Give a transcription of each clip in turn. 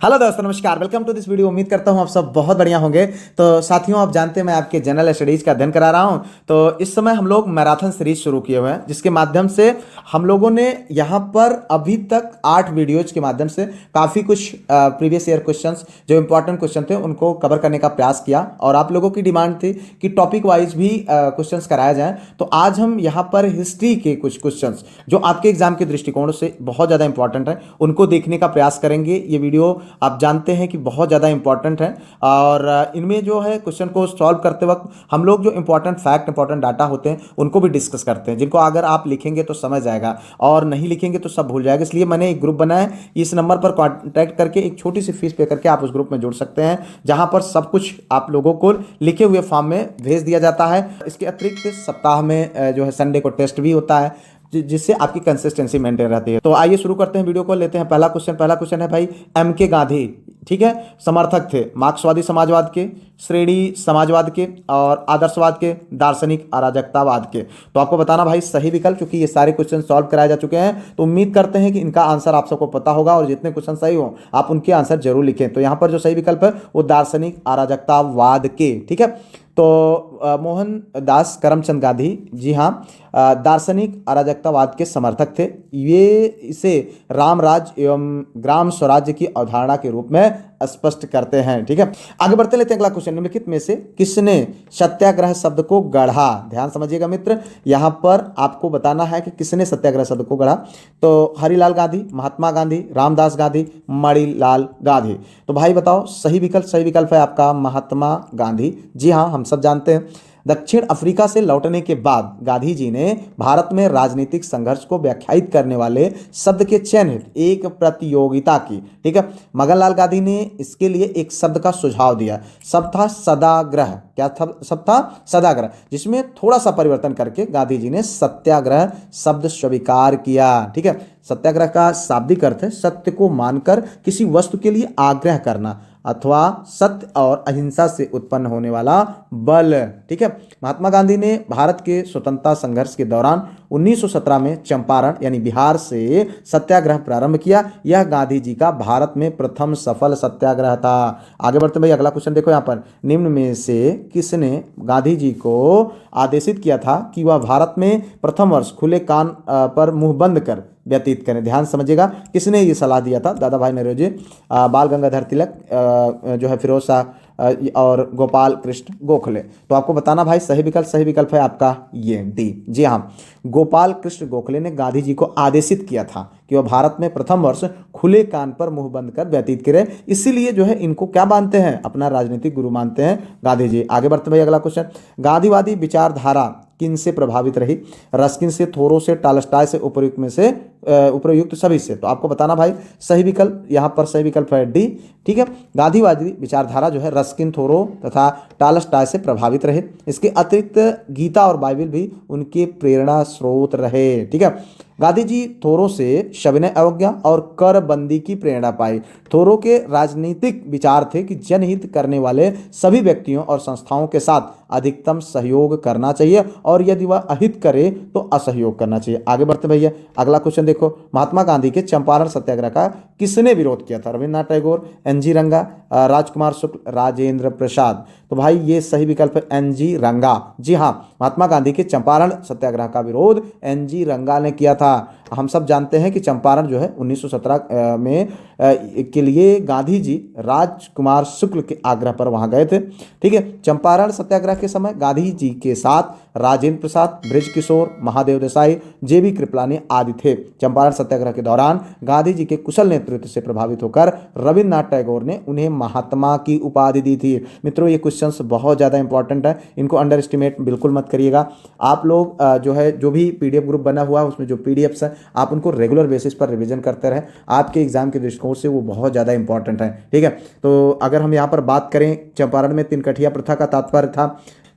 Hello दोस्तों, नमस्कार। Welcome to this video. उम्मीद करता हूँ आप सब बहुत बढ़िया होंगे। तो साथियों, आप जानते हैं मैं आपके जनरल स्टडीज़ का अध्ययन करा रहा हूँ। तो इस समय हम लोग मैराथन सीरीज शुरू किए हुए हैं, जिसके माध्यम से हम लोगों ने यहाँ पर अभी तक 8 वीडियोज के माध्यम से काफ़ी कुछ प्रीवियस ईयर क्वेश्चंस, जो इंपॉर्टेंट क्वेश्चन थे, उनको कवर करने का प्रयास किया। और आप लोगों की डिमांड थी कि टॉपिक वाइज भी क्वेश्चंस कराया जाए। तो आज हम यहाँ पर हिस्ट्री के कुछ क्वेश्चंस जो आपके एग्जाम के दृष्टिकोण से बहुत ज़्यादा इंपॉर्टेंट है, उनको देखने का प्रयास करेंगे। ये वीडियो आप जानते हैं कि बहुत ज़्यादा इंपॉर्टेंट है। और इनमें जो है क्वेश्चन को सॉल्व करते वक्त हम लोग जो इंपॉर्टेंट फैक्ट, इंपॉर्टेंट डाटा होते हैं, उनको भी डिस्कस करते हैं, जिनको अगर आप लिखेंगे तो समझ आएगा और नहीं लिखेंगे तो सब भूल जाएगा। इसलिए मैंने एक ग्रुप बनाया है। इस नंबर पर कॉन्टैक्ट करके एक छोटी सी फीस पे करके आप उस ग्रुप में जुड़ सकते हैं, जहां पर सब कुछ आप लोगों को लिखे हुए फॉर्म में भेज दिया जाता है। इसके अतिरिक्त सप्ताह में जो है संडे को टेस्ट भी होता है, जिससे आपकी कंसिस्टेंसी मेंटेन रहती है। तो आइए शुरू करते हैं वीडियो को। लेते हैं पहला क्वेश्चन है भाई, एम के गांधी, ठीक है, समर्थक थे मार्क्सवादी समाजवाद के, श्रेणी समाजवाद के और आदर्शवाद के, दार्शनिक अराजकतावाद के। तो आपको बताना भाई सही विकल्प, क्योंकि ये सारे क्वेश्चन सॉल्व कराए जा चुके हैं। तो उम्मीद करते हैं कि इनका आंसर आप सबको पता होगा, और जितने क्वेश्चन सही हो आप उनके आंसर जरूर लिखें। तो यहाँ पर जो सही विकल्प है वो दार्शनिक अराजकतावाद के, ठीक है। तो मोहनदास करमचंद गांधी, जी हाँ, दार्शनिक अराजकतावाद के समर्थक थे। ये इसे राम राज्य एवं ग्राम स्वराज्य की अवधारणा के रूप में स्पष्ट करते हैं, ठीक है। आगे बढ़ते लेते हैं अगला क्वेश्चन। निम्नलिखित में से किसने सत्याग्रह शब्द को गढ़ा? ध्यान समझिएगा मित्र, यहाँ पर आपको बताना है कि किसने सत्याग्रह शब्द को गढ़ा। तो हरिलाल गांधी, महात्मा गांधी, रामदास गांधी, मणिलाल गांधी। तो भाई बताओ सही विकल्प है आपका महात्मा गांधी। जी हाँ, हम सब जानते हैं दक्षिण अफ्रीका से लौटने के बाद गांधी जी ने भारत में राजनीतिक संघर्ष को व्याख्यायित करने वाले शब्द के चयन हेतु एक प्रतियोगिता की, ठीक है। मगनलाल गांधी ने इसके लिए एक शब्द का सुझाव दिया। शब्द था सदाग्रह। क्या था? शब्द था सदाग्रह, जिसमें थोड़ा सा परिवर्तन करके गांधी जी ने सत्याग्रह शब्द स्वीकार किया, ठीक है। सत्याग्रह का शाब्दिक अर्थ है सत्य को मानकर किसी वस्तु के लिए आग्रह करना, अथवा सत्य और अहिंसा से उत्पन्न होने वाला बल, ठीक है। महात्मा गांधी ने भारत के स्वतंत्रता संघर्ष के दौरान 1917 में चंपारण यानी बिहार से सत्याग्रह प्रारंभ किया। यह गांधी जी का भारत में प्रथम सफल सत्याग्रह था। आगे बढ़ते भाई, अगला क्वेश्चन देखो यहाँ पर, निम्न में से किसने गांधी जी को आदेशित किया था कि वह भारत में प्रथम वर्ष खुले कान पर मुंह बंद कर व्यतीत करें? ध्यान समझिएगा, किसने ये सलाह दिया था? दादा भाई नौरोजी, बाल गंगाधर तिलक, जो है फिरोज शाह, और गोपाल कृष्ण गोखले। तो आपको बताना भाई सही विकल्प है आपका ये डी। जी हाँ, गोपाल कृष्ण गोखले ने गांधी जी को आदेशित किया था कि वह भारत में प्रथम वर्ष खुले कान पर मुंह बंद कर व्यतीत करें। इसीलिए जो है इनको क्या मानते हैं? अपना राजनीतिक गुरु मानते हैं गांधी जी। आगे बढ़ते भाई, अगला क्वेश्चन, गांधीवादी विचारधारा किन से प्रभावित रही? रस्किन से, थोरो से, टॉलस्टॉय से, उपयुक्त सभी से। तो आपको बताना भाई सही विकल्प, यहाँ पर सही विकल्प है डी, ठीक है। गांधीवादी विचारधारा जो है रस्किन, थोरो तथा टॉलस्टॉय से प्रभावित रहे। इसके अतिरिक्त गीता और बाइबल भी उनके प्रेरणा स्रोत रहे, ठीक है। गांधी जी थोरो से सविनय अवज्ञा और कर बंदी की प्रेरणा पाई। थोरो के राजनीतिक विचार थे कि जनहित करने वाले सभी व्यक्तियों और संस्थाओं के साथ अधिकतम सहयोग करना चाहिए, और यदि वह अहित करे तो असहयोग करना चाहिए। आगे बढ़ते भैया, अगला क्वेश्चन देखो, महात्मा गांधी के चंपारण सत्याग्रह का किसने विरोध किया था? रविन्द्रनाथ टैगोर, एन.जी. रंगा, राजकुमार शुक्ल, राजेंद्र प्रसाद। तो भाई ये सही विकल्प है एन.जी. रंगा। जी हाँ, महात्मा गांधी के चंपारण सत्याग्रह का विरोध एन.जी. रंगा ने किया था। हम सब जानते हैं कि चंपारण जो है 1917 में के लिए गांधी जी राजकुमार शुक्ल के आग्रह पर वहां गए थे, ठीक है। चंपारण सत्याग्रह के समय गांधी जी के साथ राजेंद्र प्रसाद, बृज किशोर, महादेव देसाई, जे.बी. कृपलानी आदि थे। चंपारण सत्याग्रह के दौरान गांधी जी के कुशल नेतृत्व से प्रभावित होकर रविन्द्रनाथ टैगोर ने उन्हें महात्मा की उपाधि दी थी। मित्रों, ये क्वेश्चंस बहुत ज़्यादा इंपॉर्टेंट है, इनको अंडर एस्टिमेट बिल्कुल मत करिएगा। आप लोग जो है जो भी पीडीएफ ग्रुप बना हुआ है उसमें जो पीडीएफ्स है आप उनको रेगुलर बेसिस पर रिवीजन करते रहें। आपके एग्जाम के दृष्टिकोण से वो बहुत ज़्यादा इंपॉर्टेंट है, ठीक है। तो अगर हम यहाँ पर बात करें, चंपारण में 3 कठिया प्रथा का तात्पर्य था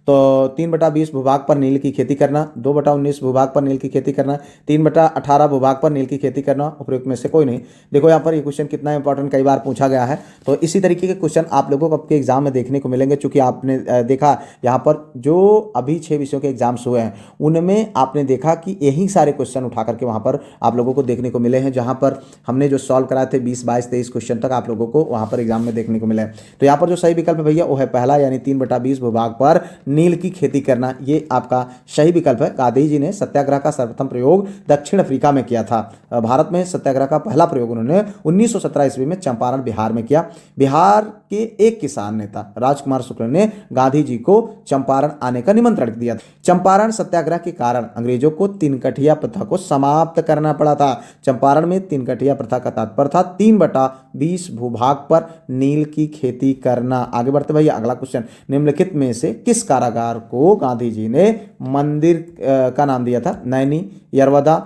तो 3/20 भूभाग पर नील की खेती करना, 2/19 भूभाग पर नील की खेती करना, 3/18 भूभाग पर नील की खेती करना, उपयुक्त में से कोई नहीं। देखो यहाँ पर ये क्वेश्चन कितना इंपॉर्टेंट कई बार पूछा गया है। तो इसी तरीके के क्वेश्चन आप लोगों को आपके एग्जाम में देखने को मिलेंगे। चूंकि आपने देखा यहाँ पर जो अभी 6 विषयों के एग्जाम्स हुए हैं उनमें आपने देखा कि यही सारे क्वेश्चन उठा करके वहाँ पर आप लोगों को देखने को मिले हैं, जहाँ पर हमने जो सॉल्व कराए थे 20, 22, 23 क्वेश्चन तक आप लोगों को वहाँ पर एग्जाम में देखने को मिले। तो यहाँ पर जो सही विकल्प है भैया वो है पहला, यानी 3/20 भूभाग पर नील की खेती करना, ये आपका सही विकल्प है। गांधी जी ने सत्याग्रह का सर्वप्रथम प्रयोग दक्षिण अफ्रीका में किया था। भारत में सत्याग्रह का पहला प्रयोग उन्होंने 1917 ईस्वी में चंपारण बिहार में किया। बिहार के एक किसान नेता राजकुमार शुक्ल ने गांधी जी को चंपारण आने का निमंत्रण दिया। चंपारण सत्याग्रह के कारण अंग्रेजों को तिनकठिया प्रथा को समाप्त करना पड़ा था। चंपारण में तिनकठिया प्रथा का तात्पर्य था 3/20 भूभाग पर नील की खेती करना। आगे बढ़ते भैया अगला क्वेश्चन, निम्नलिखित में से किस कारागार को गांधी जी ने मंदिर का नाम दिया था? नैनी, यरवदा,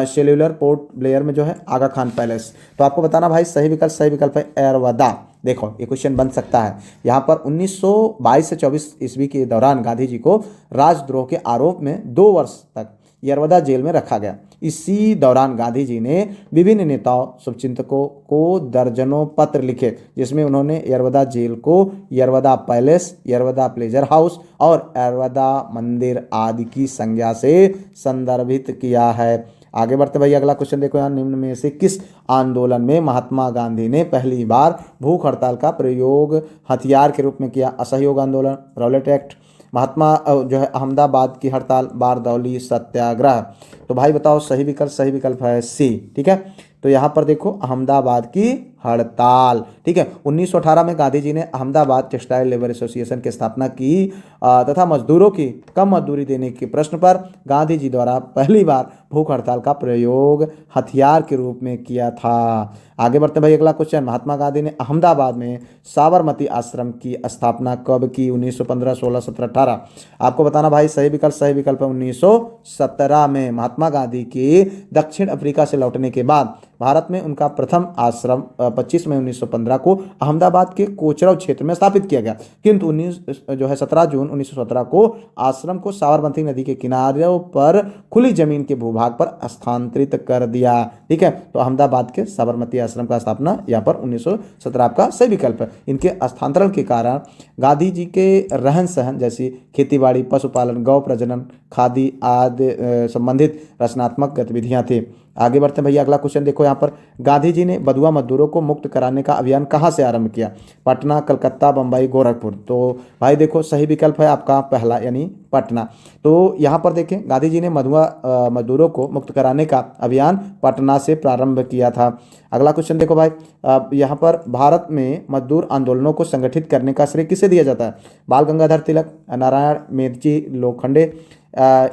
सेल्यूलर पोर्ट ब्लेयर में जो है आगा खान पैलेस। तो आपको बताना भाई सही विकल्प है एरवदा। देखो ये क्वेश्चन बन सकता है। यहाँ पर 1922 से 24 ईस्वी के दौरान गांधी जी को राजद्रोह के आरोप में 2 वर्ष तक यरवदा जेल में रखा गया। इसी दौरान गांधी जी ने विभिन्न नेताओं, शुभचिंतकों को दर्जनों पत्र लिखे, जिसमें उन्होंने यरवदा जेल को Yerwada palace, Yerwada pleasure house और यरवदा मंदिर आदि की संज्ञा से संदर्भित किया है। आगे बढ़ते भैया अगला क्वेश्चन देखो, यहाँ निम्न में से किस आंदोलन में महात्मा गांधी ने पहली बार भूख हड़ताल का प्रयोग हथियार के रूप में किया? असहयोग आंदोलन, रॉलेट एक्ट, महात्मा जो है अहमदाबाद की हड़ताल, बारदौली सत्याग्रह। तो भाई बताओ सही विकल्प है सी। ठीक है, तो यहाँ पर देखो अहमदाबाद की हड़ताल। ठीक है, 1918 में गांधी जी ने अहमदाबाद टेक्सटाइल लेबर एसोसिएशन की स्थापना की तथा मजदूरों की कम मजदूरी देने के प्रश्न पर गांधी जी द्वारा पहली बार भूख हड़ताल का प्रयोग हथियार के रूप में किया था। आगे बढ़ते भाई अगला क्वेश्चन, महात्मा गांधी ने अहमदाबाद में साबरमती आश्रम की स्थापना कब की? 1915, 16, 17, 18। आपको बताना भाई सही विकल्प है 1917 में। महात्मा गांधी के दक्षिण अफ्रीका से लौटने के बाद भारत में उनका प्रथम आश्रम 25 मई 1915 को अहमदाबाद के कोचरब क्षेत्र में स्थापित किया गया, किंतु 17 जून 1917 को आश्रम को साबरमती नदी के किनारों पर खुली जमीन के भूभाग पर स्थानांतरित कर दिया। ठीक है, तो अहमदाबाद के साबरमती आश्रम का स्थापना यहाँ पर 1917 का सही विकल्प है। इनके स्थानांतरण के कारण गांधी जी के रहन सहन जैसी खेतीबाड़ी, पशुपालन, गौ प्रजनन, खादी आदि संबंधित रचनात्मक गतिविधियां थी। आगे बढ़ते हैं भैया अगला क्वेश्चन देखो, यहाँ पर गांधी जी ने बंधुआ मजदूरों को मुक्त कराने का अभियान कहाँ से आरंभ किया? पटना, कलकत्ता, बम्बई, गोरखपुर। तो भाई देखो सही विकल्प है आपका पहला यानी पटना। तो यहाँ पर देखें गांधी जी ने बंधुआ मजदूरों को मुक्त कराने का अभियान पटना से प्रारंभ किया था। अगला क्वेश्चन देखो भाई, यहाँ पर भारत में मजदूर आंदोलनों को संगठित करने का श्रेय किसे दिया जाता है? बाल गंगाधर तिलक, नारायण मेघजी लोखंडे,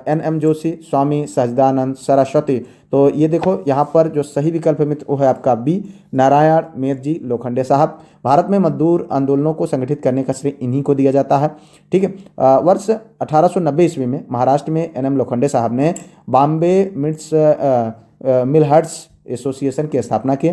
NM जोशी, स्वामी सच्चिदानंद सरस्वती। तो ये देखो यहाँ पर जो सही विकल्प है मित्र वो है आपका बी, नारायण मेघजी लोखंडे साहब। भारत में मजदूर आंदोलनों को संगठित करने का श्रेय इन्हीं को दिया जाता है। ठीक है, वर्ष 1890 ईस्वी में महाराष्ट्र में NM लोखंडे साहब ने बॉम्बे मिलहर्ट्स एसोसिएशन की स्थापना की।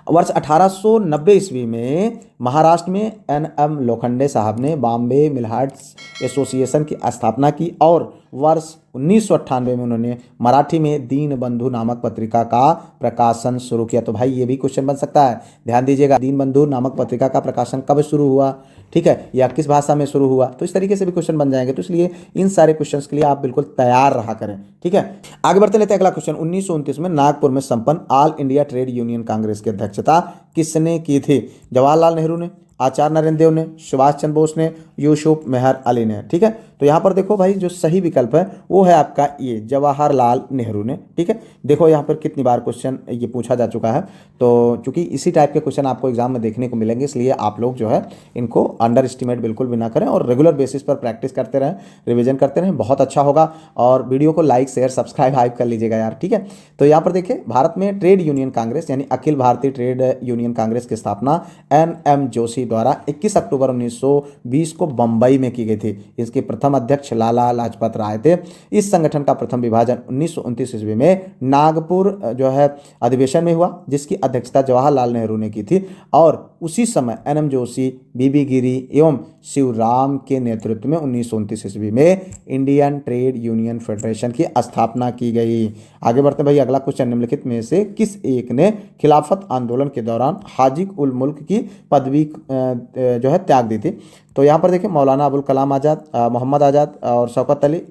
वर्ष 1890 ईस्वी में महाराष्ट्र में NM लोखंडे साहब ने बॉम्बे मिलहर्ट्स एसोसिएशन की स्थापना की और वर्ष 1998 में उन्होंने मराठी में दीन बंधु नामक पत्रिका का प्रकाशन शुरू किया। तो भाई ये भी क्वेश्चन बन सकता है, ध्यान दीजिएगा, दीन बंधु नामक पत्रिका का प्रकाशन कब शुरू हुआ? ठीक है, या किस भाषा में शुरू हुआ? तो इस तरीके से भी क्वेश्चन बन जाएंगे। तो इसलिए इन सारे क्वेश्चंस के लिए आप बिल्कुल तैयार रहा करें। ठीक है, आगे बढ़ते लेते हैं अगला क्वेश्चन। 1929 में नागपुर में संपन्न all India trade union Congress की अध्यक्षता किसने की थी? जवाहरलाल नेहरू ने, आचार्य नरेंद्र देव ने, सुभाष चंद्र बोस ने, यूसुफ मेहर अली ने। ठीक है, तो यहाँ पर देखो भाई जो सही विकल्प है वो है आपका ये जवाहरलाल नेहरू ने। ठीक है, देखो यहाँ पर कितनी बार क्वेश्चन ये पूछा जा चुका है। तो चूंकि इसी टाइप के क्वेश्चन आपको एग्जाम में देखने को मिलेंगे, इसलिए आप लोग जो है इनको अंडर एस्टिमेट बिल्कुल भी ना करें और रेगुलर बेसिस पर प्रैक्टिस करते रहें, रिविजन करते रहें, बहुत अच्छा होगा। और वीडियो को लाइक शेयर सब्सक्राइब हाइप कर लीजिएगा यार। ठीक है, तो यहाँ पर देखिए भारत में ट्रेड यूनियन कांग्रेस यानी अखिल भारतीय ट्रेड यूनियन कांग्रेस की स्थापना NM जोशी द्वारा 21 अक्टूबर 1920 को बंबई में की गई थी। इसके प्रथम अध्यक्ष लाला लाजपत राय थे। इस संगठन का प्रथम विभाजन 1929 ईस्वी में नागपुर जो है अधिवेशन में हुआ, जिसकी अध्यक्षता जवाहरलाल नेहरू ने की थी और उसी समय एनएम जोशी, बीबी गिरी एवं शिवराम के नेतृत्व में 1929 ईस्वी में इंडियन ट्रेड यूनियन फेडरेशन की स्थापना की गई। आगे बढ़ते भाई, अगला क्वेश्चन, निम्नलिखित में से किस एक ने खिलाफत आंदोलन के दौरान हाजी उल मुल्क की पदवी जो है त्याग दी थी? तो यहाँ पर देखिए, मौलाना अबुल कलाम आज़ाद, मोहम्मद आज़ाद और शौकत अली,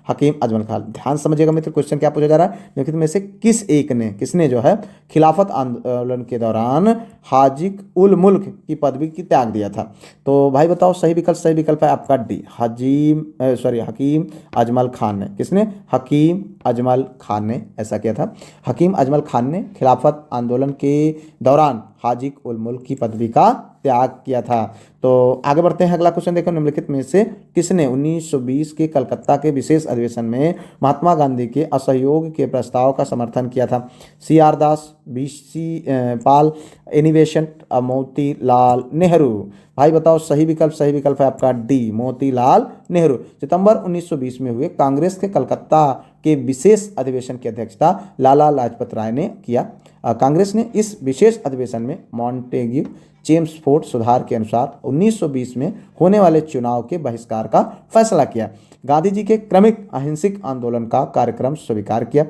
हकीम अजमल खान। ध्यान समझिएगा मित्र, क्वेश्चन क्या पूछा जा रहा है, निम्नलिखित में से किस एक ने, किसने जो है खिलाफत आंदोलन के दौरान हाजी उल मुल्क की पदवी की त्याग दिया था? तो भाई बताओ, सही विकल्प है आपका डी, हकीम अजमल खान ने। किसने? हकीम अजमल खान ने ऐसा किया था। हकीम अजमल खान ने खिलाफत आंदोलन के दौरान हाजी उल मुल्क की पदवी का त्याग किया था। तो आगे बढ़ते हैं, अगला क्वेश्चन देखो, निम्नलिखित में से किसने 1920 के कलकत्ता के विशेष अधिवेशन में महात्मा गांधी के असहयोग के प्रस्ताव का समर्थन किया था? सी आर दास, बीसी पाल, एनिवेशन, मोतीलाल नेहरू। भाई बताओ, सही विकल्प है आपका डी, मोतीलाल नेहरू। सितंबर 1920 में हुए कांग्रेस के कलकत्ता के विशेष अधिवेशन की अध्यक्षता लाला लाजपत राय ने किया। कांग्रेस ने इस विशेष अधिवेशन में मॉन्टेग्यू चेम्सफोर्ड सुधार के अनुसार 1920 में होने वाले चुनाव के बहिष्कार का फैसला किया। गांधी जी के क्रमिक अहिंसक आंदोलन का कार्यक्रम स्वीकार किया।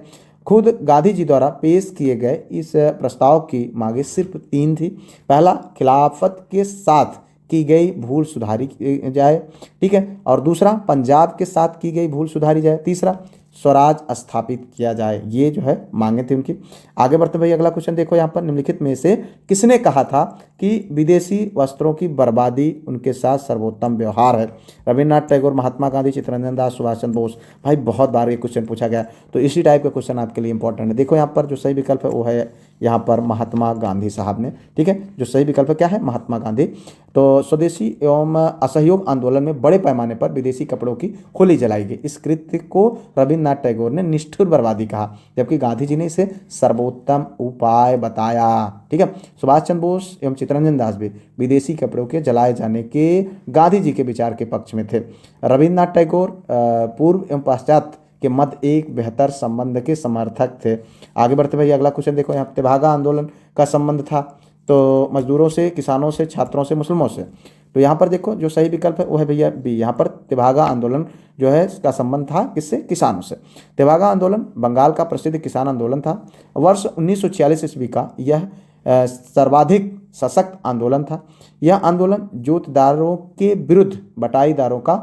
खुद गांधी जी द्वारा पेश किए गए इस प्रस्ताव की मांगे सिर्फ 3 थी। पहला, खिलाफत के साथ की गई भूल सुधारी जाए, ठीक है, और दूसरा, पंजाब के साथ की गई भूल सुधारी जाए, तीसरा, स्वराज स्थापित किया जाए। ये जो है मांगे थे उनकी। आगे बढ़ते भाई, अगला क्वेश्चन देखो, यहाँ पर निम्नलिखित में से किसने कहा था कि विदेशी वस्त्रों की बर्बादी उनके साथ सर्वोत्तम व्यवहार है? रविन्द्रनाथ टैगोर, महात्मा गांधी, चित्तरंजन दास, सुभाष चंद्र बोस। भाई बहुत बार ये क्वेश्चन पूछा गया, तो इसी टाइप का क्वेश्चन आपके लिए इंपॉर्टेंट है। देखो यहाँ पर जो सही विकल्प है वो है यहाँ पर महात्मा गांधी साहब ने, ठीक है। जो सही विकल्प क्या है? महात्मा गांधी। तो स्वदेशी एवं असहयोग आंदोलन में बड़े पैमाने पर विदेशी कपड़ों की खोली जलाई गई। इस कृत्य को रविन्द्रनाथ टैगोर ने निष्ठुर बर्बादी कहा, जबकि गांधी जी ने इसे सर्वोत्तम उपाय बताया, ठीक है। सुभाष चंद्र बोस एवं चित्तरंजन दास भी विदेशी कपड़ों के जलाए जाने के गांधी जी के विचार के पक्ष में थे। रविन्द्रनाथ टैगोर पूर्व एवं पाश्चात्य के मध्य एक बेहतर संबंध के समर्थक थे। आगे बढ़ते भाई, अगला क्वेश्चन देखो, यहाँ तेभागा आंदोलन का संबंध था तो मजदूरों से, किसानों से, छात्रों से, मुस्लिमों से। तो यहाँ पर देखो जो सही विकल्प है वो है भैया बी। यहाँ पर तेभागा आंदोलन जो है इसका संबंध था किससे? किसानों से। तेभागा आंदोलन बंगाल का प्रसिद्ध किसान आंदोलन था। वर्ष 1946 ईस्वी का यह सर्वाधिक सशक्त आंदोलन था। यह आंदोलन जोतदारों के विरुद्ध बटाईदारों का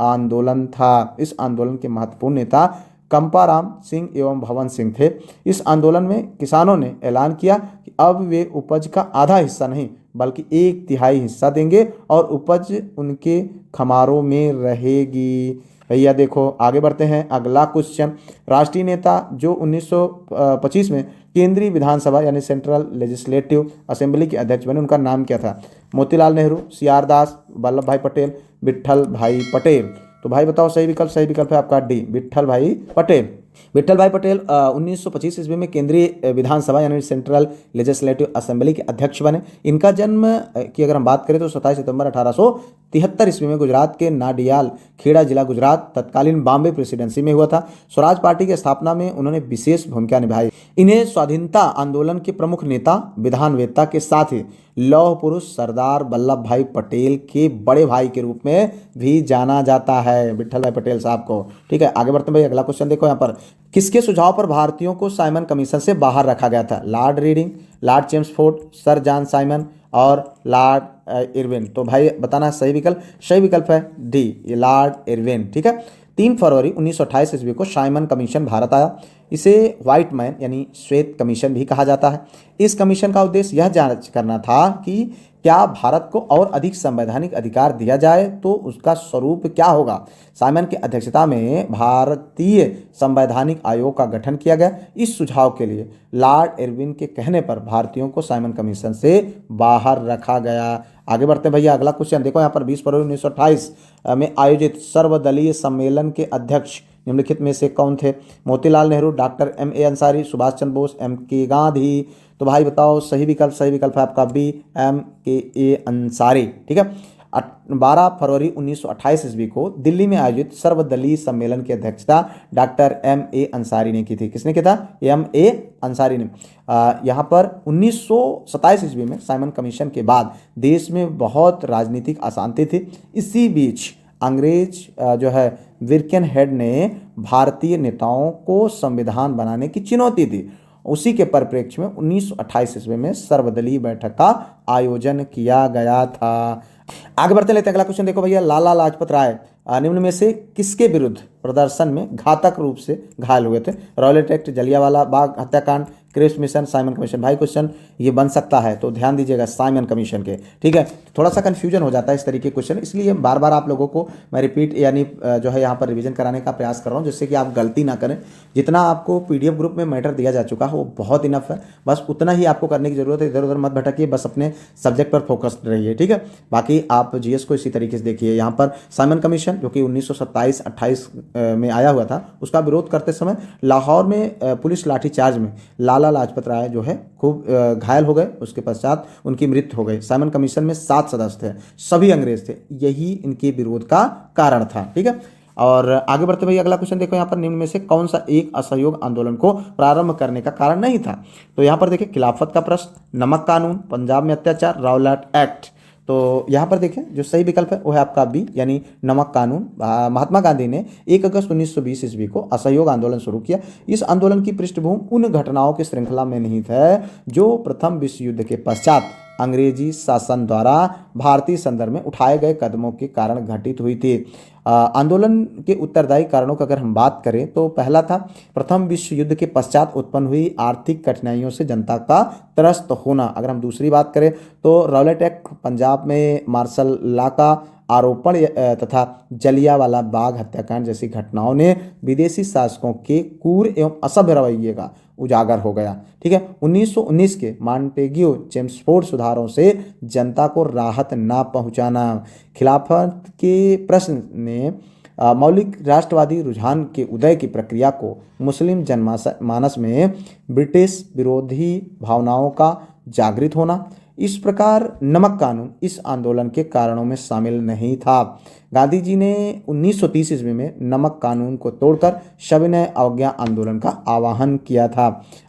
आंदोलन था। इस आंदोलन के महत्वपूर्ण नेता कंपाराम सिंह एवं भवन सिंह थे। इस आंदोलन में किसानों ने ऐलान किया कि अब वे उपज का आधा हिस्सा नहीं बल्कि 1/3 हिस्सा देंगे और उपज उनके खमारों में रहेगी। भैया देखो आगे बढ़ते हैं, अगला क्वेश्चन, राष्ट्रीय नेता जो 1925 में केंद्रीय विधानसभा यानी सेंट्रल लेजिस्लेटिव असेंबली के अध्यक्ष बने, उनका नाम क्या था? मोतीलाल नेहरू, सी आर दास, वल्लभ भाई पटेल, विट्ठल भाई पटेल। तो भाई बताओ सही विकल्प है आपका डी, विट्ठल भाई पटेल। विट्ठल भाई पटेल 1925 ईस्वी में केंद्रीय विधानसभा यानी सेंट्रल लेजिस्लेटिव असेंबली के अध्यक्ष बने। इनका जन्म की अगर हम बात करें तो 27 सितंबर 1873 ईस्वी में गुजरात के नाडियाल, खेड़ा जिला गुजरात, तत्कालीन बॉम्बे प्रेसिडेंसी में हुआ था। स्वराज पार्टी की स्थापना में उन्होंने विशेष भूमिका निभाई। इन्हें स्वाधीनता आंदोलन के प्रमुख नेता, विधानवेत्ता के साथ ही लौह पुरुष सरदार वल्लभ भाई पटेल के बड़े भाई के रूप में भी जाना जाता है, विट्ठल भाई पटेल साहब को, ठीक है। आगे बढ़ते हैं भाई, अगला क्वेश्चन देखो यहाँ पर, किसके सुझाव पर भारतीयों को साइमन कमीशन से बाहर रखा गया था? Lord reading, Lord Chelmsford, sir John Simon और लॉर्ड इरविन। तो भाई बताना सही विकल्प है डी, ये लॉर्ड इरविन, ठीक है। 3 फरवरी 1928 ईस्वी को साइमन कमीशन भारत आया। इसे व्हाइट मैन यानी श्वेत कमीशन भी कहा जाता है। इस कमीशन का उद्देश्य यह जांच करना था कि क्या भारत को और अधिक संवैधानिक अधिकार दिया जाए तो उसका स्वरूप क्या होगा। साइमन की अध्यक्षता में भारतीय संवैधानिक आयोग का गठन किया गया। इस सुझाव के लिए लॉर्ड इरविन के कहने पर भारतीयों को साइमन कमीशन से बाहर रखा गया। आगे बढ़ते हैं भैया, अगला क्वेश्चन देखो यहाँ पर, 20 फरवरी 1928 में आयोजित सर्वदलीय सम्मेलन के अध्यक्ष निम्नलिखित में से कौन थे? Motilal Nehru, doctor M.A. Ansari, Subhash Chandra Bose, M.K. Gandhi. तो भाई बताओ सही विकल्प है आपका बी, M.K.A. अंसारी, ठीक है। 12 फरवरी 1928 ईस्वी को दिल्ली में आयोजित सर्वदलीय सम्मेलन की अध्यक्षता डॉक्टर M.A. अंसारी ने की थी। किसने किया था? M.A. अंसारी ने। यहाँ पर 1927 ईस्वी में साइमन कमीशन के बाद देश में बहुत राजनीतिक अशांति थी। इसी बीच अंग्रेज जो है विर्कन हेड ने भारतीय नेताओं को संविधान बनाने की चुनौती दी। उसी के परिप्रेक्ष्य में 1928 ईस्वी में सर्वदलीय बैठक का आयोजन किया गया था। आगे बढ़ते लेते हैं अगला क्वेश्चन। देखो भैया, लाला लाजपत राय निम्न में से किसके विरुद्ध प्रदर्शन में घातक रूप से घायल हुए थे? रॉयलेट एक्ट, जलियांवाला बाग हत्याकांड, क्रिप्स मिशन, साइमन कमीशन। भाई क्वेश्चन ये बन सकता है, तो ध्यान दीजिएगा साइमन कमीशन के। ठीक है, थोड़ा सा कंफ्यूजन हो जाता है इस तरीके के क्वेश्चन, इसलिए बार बार आप लोगों को मैं रिपीट यानी जो है यहाँ पर रिवीजन कराने का प्रयास कर रहा हूँ, जिससे कि आप गलती ना करें। जितना आपको PDF ग्रुप में मैटर दिया जा चुका है वो बहुत इनफ है, बस उतना ही आपको करने की जरूरत है। इधर उधर मत भटकिए, बस अपने सब्जेक्ट पर फोकस्ड रहिए। ठीक है, बाकी आप GS को इसी तरीके से देखिए। यहाँ पर साइमन कमीशन जो कि 1927-28 में आया हुआ था, उसका विरोध करते समय लाहौर में पुलिस लाठीचार्ज में लाला लाजपत राय जो है खूब घायल हो गए। उसके पश्चात उनकी मृत्यु हो गई। साइमन कमीशन में 7 सदस्य थे, सभी अंग्रेज थे। यही इनके विरोध का कारण था। ठीक है, और आगे बढ़ते भाई अगला क्वेश्चन देखो। यहाँ पर निम्न में से कौन सा एक असहयोग आंदोलन को प्रारंभ करने का कारण नहीं था? तो यहाँ पर देखिए, खिलाफत का प्रश्न, नमक कानून, पंजाब में अत्याचार, रॉयलेट एक्ट। तो यहाँ पर देखें जो सही विकल्प है वो है आपका बी, यानी नमक कानून। महात्मा गांधी ने 1 अगस्त 1920 ईस्वी को असहयोग आंदोलन शुरू किया। इस आंदोलन की पृष्ठभूमि उन घटनाओं की श्रृंखला में निहित है जो प्रथम विश्व युद्ध के पश्चात अंग्रेजी शासन द्वारा भारतीय संदर्भ में उठाए गए कदमों के कारण घटित हुई थी। आंदोलन के उत्तरदायी कारणों की अगर हम बात करें तो पहला था प्रथम विश्व युद्ध के पश्चात उत्पन्न हुई आर्थिक कठिनाइयों से जनता का त्रस्त होना। अगर हम दूसरी बात करें तो रॉयलेट एक्ट, पंजाब में मार्शल लॉ का आरोपण तथा जलियांवाला बाग हत्याकांड जैसी घटनाओं ने विदेशी शासकों के क्रूर एवं असभ्य रवैये का उजागर हो गया। ठीक है, 1919 के मॉन्टेग्यू चेम्सफोर्ड सुधारों से जनता को राहत ना पहुंचाना। खिलाफत के प्रश्न ने मौलिक राष्ट्रवादी रुझान के उदय की प्रक्रिया को मुस्लिम जनमानस में ब्रिटिश विरोधी भावनाओं का जागृत होना। इस प्रकार नमक कानून इस आंदोलन के कारणों में शामिल नहीं था। गांधी जी ने 1930 ईस्वी में नमक कानून को तोड़कर सविनय अवज्ञा आंदोलन का आह्वान किया था।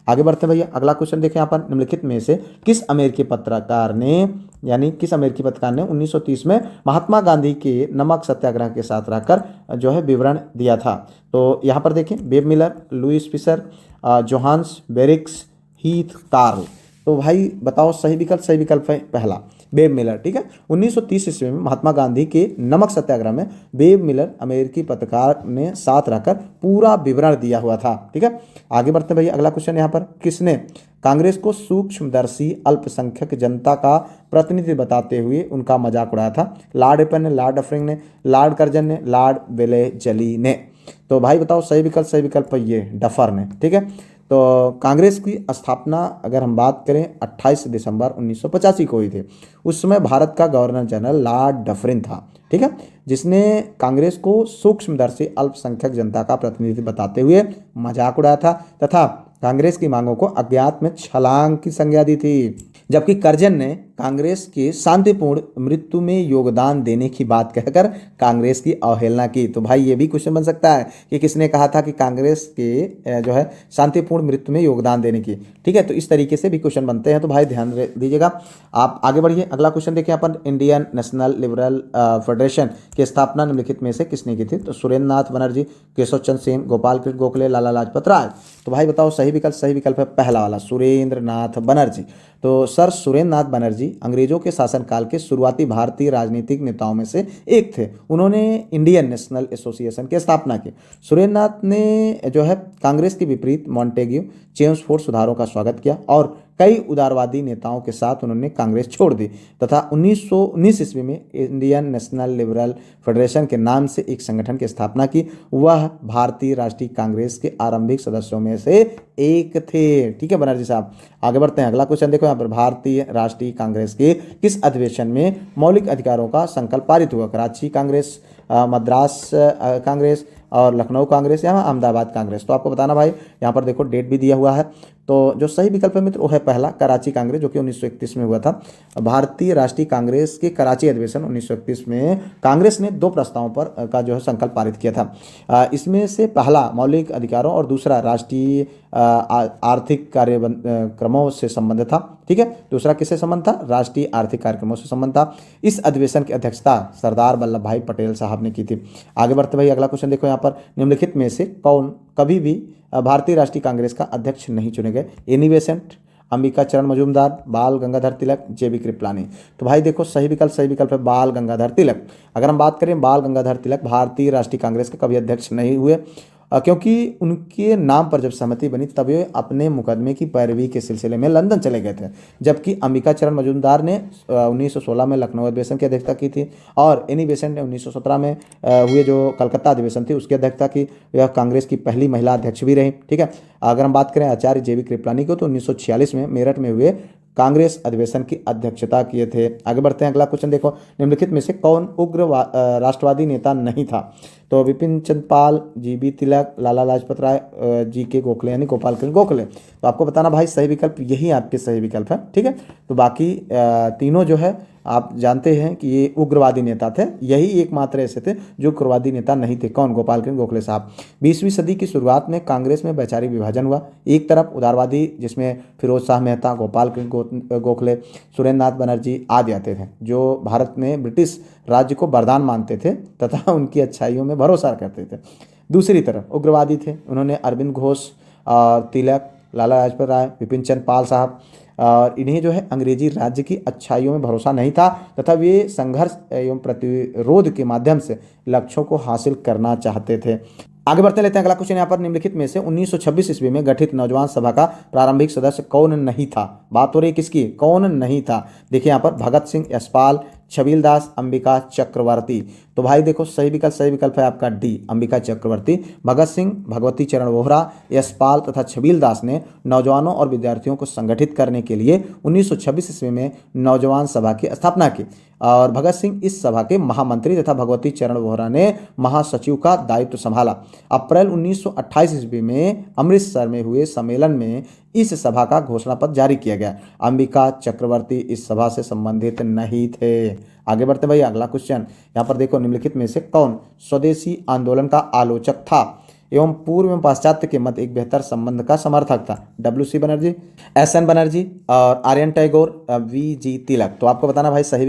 आगे बढ़ते भैया अगला क्वेश्चन देखें। यहाँ पर निम्नलिखित में से किस अमेरिकी पत्रकार ने 1930 में महात्मा गांधी के नमक सत्याग्रह के साथ रहकर जो है विवरण दिया था? तो यहाँ पर देखें, Webb Miller, Louis Fischer, Johannes बेरिक्स, हीथ कार्ल। तो भाई बताओ सही विकल्प है पहला, वेब मिलर। ठीक है, 1930 ईस्वी में महात्मा गांधी के नमक सत्याग्रह में वेब मिलर अमेरिकी पत्रकार ने साथ रहकर पूरा विवरण दिया हुआ था। ठीक है, आगे बढ़ते भैया अगला क्वेश्चन। यहाँ पर किसने कांग्रेस को सूक्ष्मदर्शी अल्पसंख्यक जनता का प्रतिनिधि बताते हुए उनका मजाक उड़ाया था? लॉर्ड रिपन ने, लॉर्ड डफरिंग ने, लॉर्ड कर्जन ने, लॉर्ड वेलेजली ने। तो भाई बताओ सही विकल्प ये डफर ने। ठीक है, तो कांग्रेस की स्थापना अगर हम बात करें 28 दिसंबर 1985 को हुई थी। उस समय भारत का गवर्नर जनरल लॉर्ड डफरिन था। ठीक है, जिसने कांग्रेस को सूक्ष्मदर्शी अल्पसंख्यक जनता का प्रतिनिधि बताते हुए मजाक उड़ाया था तथा कांग्रेस की मांगों को अज्ञात में छलांग की संज्ञा दी थी। जबकि कर्जन ने कांग्रेस की शांतिपूर्ण मृत्यु में योगदान देने की बात कहकर कांग्रेस की अवहेलना की। तो भाई ये भी क्वेश्चन बन सकता है कि किसने कहा था कि कांग्रेस के जो है शांतिपूर्ण मृत्यु में योगदान देने की। ठीक है, तो इस तरीके से भी क्वेश्चन बनते हैं, तो भाई ध्यान दीजिएगा। आप आगे बढ़िए अगला क्वेश्चन देखिए। अपन इंडियन नेशनल लिबरल फेडरेशन की स्थापना निम्नलिखित में से किसने की थी? तो सुरेंद्र नाथ बनर्जी, केशव चंद्र सेन, गोपाल कृष्ण गोखले, लाला लाजपत राय। तो भाई बताओ सही विकल्प है पहला वाला, सुरेंद्र नाथ बनर्जी। तो सर सुरेंद्र नाथ बनर्जी अंग्रेजों के शासनकाल के शुरुआती भारतीय राजनीतिक नेताओं में से एक थे। उन्होंने इंडियन नेशनल एसोसिएशन की स्थापना की। सुरेंद्र नाथ ने जो है कांग्रेस के विपरीत मॉन्टेग्यू चेम्सफोर्ड सुधारों का स्वागत किया और कई उदारवादी नेताओं के साथ उन्होंने कांग्रेस छोड़ दी तथा 1919 ईस्वी में इंडियन नेशनल लिबरल फेडरेशन के नाम से एक संगठन की स्थापना की। वह भारतीय राष्ट्रीय कांग्रेस के आरंभिक सदस्यों में से एक थे। ठीक है बनर्जी साहब, आगे बढ़ते हैं। अगला क्वेश्चन देखो यहाँ पर, भारतीय राष्ट्रीय कांग्रेस के किस अधिवेशन में मौलिक अधिकारों का संकल्प पारित हुआ? कराची कांग्रेस, मद्रास कांग्रेस और लखनऊ कांग्रेस या अहमदाबाद कांग्रेस? तो आपको बताना भाई, यहाँ पर देखो डेट भी दिया हुआ है तो जो सही विकल्प है मित्र वो है पहला कराची कांग्रेस, जो कि 1931 में हुआ था। भारतीय राष्ट्रीय कांग्रेस के कराची अधिवेशन 1931 में कांग्रेस ने दो प्रस्तावों पर का जो है संकल्प पारित किया था। इसमें से पहला मौलिक अधिकारों और दूसरा राष्ट्रीय आर्थिक कार्यक्रमों से संबंधित था। ठीक है, दूसरा किससे संबंध था? राष्ट्रीय आर्थिक कार्यक्रमों से संबंध था। इस अधिवेशन की अध्यक्षता सरदार वल्लभ भाई पटेल साहब ने की थी। आगे बढ़ते भाई अगला क्वेश्चन देखो यहाँ पर, निम्नलिखित में से कौन कभी भी भारतीय राष्ट्रीय कांग्रेस का अध्यक्ष नहीं चुने गए? एनी बेसेंट, अंबिका चरण मजूमदार, बाल गंगाधर तिलक, जेबी कृपलानी। तो भाई देखो सही विकल्प है बाल गंगाधर तिलक। अगर हम बात करें बाल गंगाधर तिलक भारतीय राष्ट्रीय कांग्रेस के कभी अध्यक्ष नहीं हुए, क्योंकि उनके नाम पर जब सहमति बनी तब वे अपने मुकदमे की पैरवी के सिलसिले में लंदन चले गए थे। जबकि अंबिका चरण मजूमदार ने 1916 में लखनऊ अधिवेशन की अध्यक्षता की थी और एनी बेसेंट ने 1917 में हुए जो कलकत्ता अधिवेशन थी उसकी अध्यक्षता की। यह कांग्रेस की पहली महिला अध्यक्ष भी रही। ठीक है, अगर हम बात करें आचार्य जेबी कृपलानी को तो 1946 में मेरठ में हुए कांग्रेस अधिवेशन की अध्यक्षता किए थे। आगे बढ़ते हैं अगला क्वेश्चन देखो, निम्नलिखित में से कौन उग्र राष्ट्रवादी नेता नहीं था? तो विपिन चंद्र पाल, जीबी तिलक, लाला लाजपत राय, जी.के. गोखले यानी गोपाल कृष्ण गोखले। तो आपको बताना भाई सही विकल्प यही आपके सही विकल्प है। ठीक है, तो बाकी तीनों जो है आप जानते हैं कि ये उग्रवादी नेता थे, यही एकमात्र ऐसे थे जो उग्रवादी नेता नहीं थे। कौन? गोपाल कृष्ण गोखले साहब। 20वीं सदी की शुरुआत में कांग्रेस में वैचारिक विभाजन हुआ। एक तरफ उदारवादी जिसमें फिरोज शाह मेहता, गोपाल कृष्ण गोखले, सुरेंद्र नाथ बनर्जी आदि आते थे, जो भारत में ब्रिटिश राज्य को वरदान मानते थे तथा उनकी अच्छाइयों में भरोसा करते थे। दूसरी तरफ उग्रवादी थे, उन्होंने अरविंद घोष और तिलक, लाला लाजपत राय, विपिन चंद्र पाल साहब, और इन्हें जो है अंग्रेजी राज्य की अच्छाइयों में भरोसा नहीं था तथा वे संघर्ष एवं प्रतिरोध के माध्यम से लक्ष्यों को हासिल करना चाहते थे। आगे बढ़ते लेते हैं अगला क्वेश्चन यहाँ पर, निम्नलिखित में से 1926 ईस्वी में गठित नौजवान सभा का प्रारंभिक सदस्य कौन नहीं था? बात हो रही किसकी? कौन नहीं था? देखिए यहाँ पर भगत सिंह, यशपाल, छबील दास, अंबिका चक्रवर्ती। तो भाई देखो सही विकल्प है आपका डी, अंबिका चक्रवर्ती। भगत सिंह, भगवती चरण वोहरा, यशपाल तथा छबील दास ने नौजवानों और विद्यार्थियों को संगठित करने के लिए 1926 ईस्वी में नौजवान सभा की स्थापना की और भगत सिंह इस सभा के महामंत्री तथा भगवती चरण वोहरा ने महासचिव का दायित्व संभाला। अप्रैल 1928 ईस्वी में अमृतसर में हुए सम्मेलन में इस सभा का घोषणा पत्र जारी किया गया। अंबिका चक्रवर्ती इस सभा से संबंधित नहीं थे। आगे बढ़ते भाई अगला क्वेश्चन यहाँ पर देखो, निम्नलिखित में से कौन स्वदेशी आंदोलन का आलोचक था एवं पूर्व एवं पाश्चात्य के मध्य एक बेहतर संबंध का समर्थक था? डब्ल्यू.सी. बनर्जी, एस.एन. बनर्जी और आर्यन टैगोर, वी.जी. तिलक। तो आपको बताना भाई सही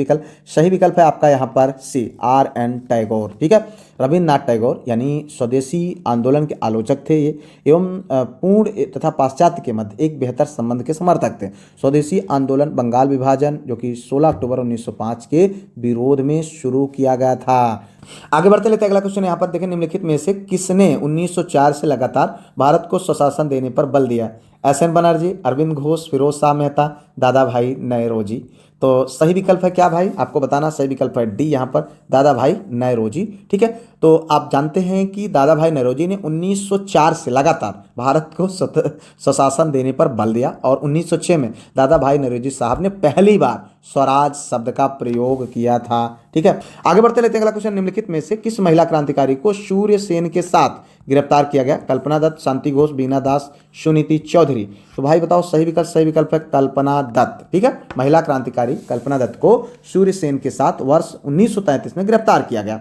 विकल्प है आपका यहाँ पर सी, आर.एन. टैगोर। ठीक है, रविन्द्रनाथ टैगोर यानी स्वदेशी आंदोलन के आलोचक थे ये एवं पूर्ण तथा पाश्चात्य के मध्य एक बेहतर संबंध के समर्थक थे। स्वदेशी आंदोलन बंगाल विभाजन जो कि 16 अक्टूबर 1905 के विरोध में शुरू किया गया था। आगे बढ़ते लेते अगला क्वेश्चन यहाँ पर देखें, निम्नलिखित में से किसने 1904 से लगातार भारत को स्वशासन देने पर बल दिया? एस.एन. बनर्जी, अरविंद घोष, फिरोज शाह मेहता, दादा भाई नौरोजी। तो सही विकल्प है क्या भाई? आपको बताना सही विकल्प है डी, यहाँ पर दादा भाई नौरोजी। ठीक है, तो आप जानते हैं कि दादा भाई नौरोजी ने 1904 से लगातार भारत को स्वशासन देने पर बल दिया और 1906 में दादा भाई नौरोजी साहब ने पहली बार स्वराज शब्द का प्रयोग किया था। ठीक है, आगे बढ़ते लेते हैं अगला क्वेश्चन, निम्नलिखित में से किस महिला क्रांतिकारी को सूर्य सेन के साथ गिरफ्तार किया गया? कल्पना दत्त, शांति घोष, बीना दास, सुनीति चौधरी। तो भाई बताओ सही विकल्प है कल्पना दत्त। ठीक है, महिला क्रांतिकारी कल्पना दत्त को सूर्य सेन के साथ वर्ष 1933 में गिरफ्तार किया गया।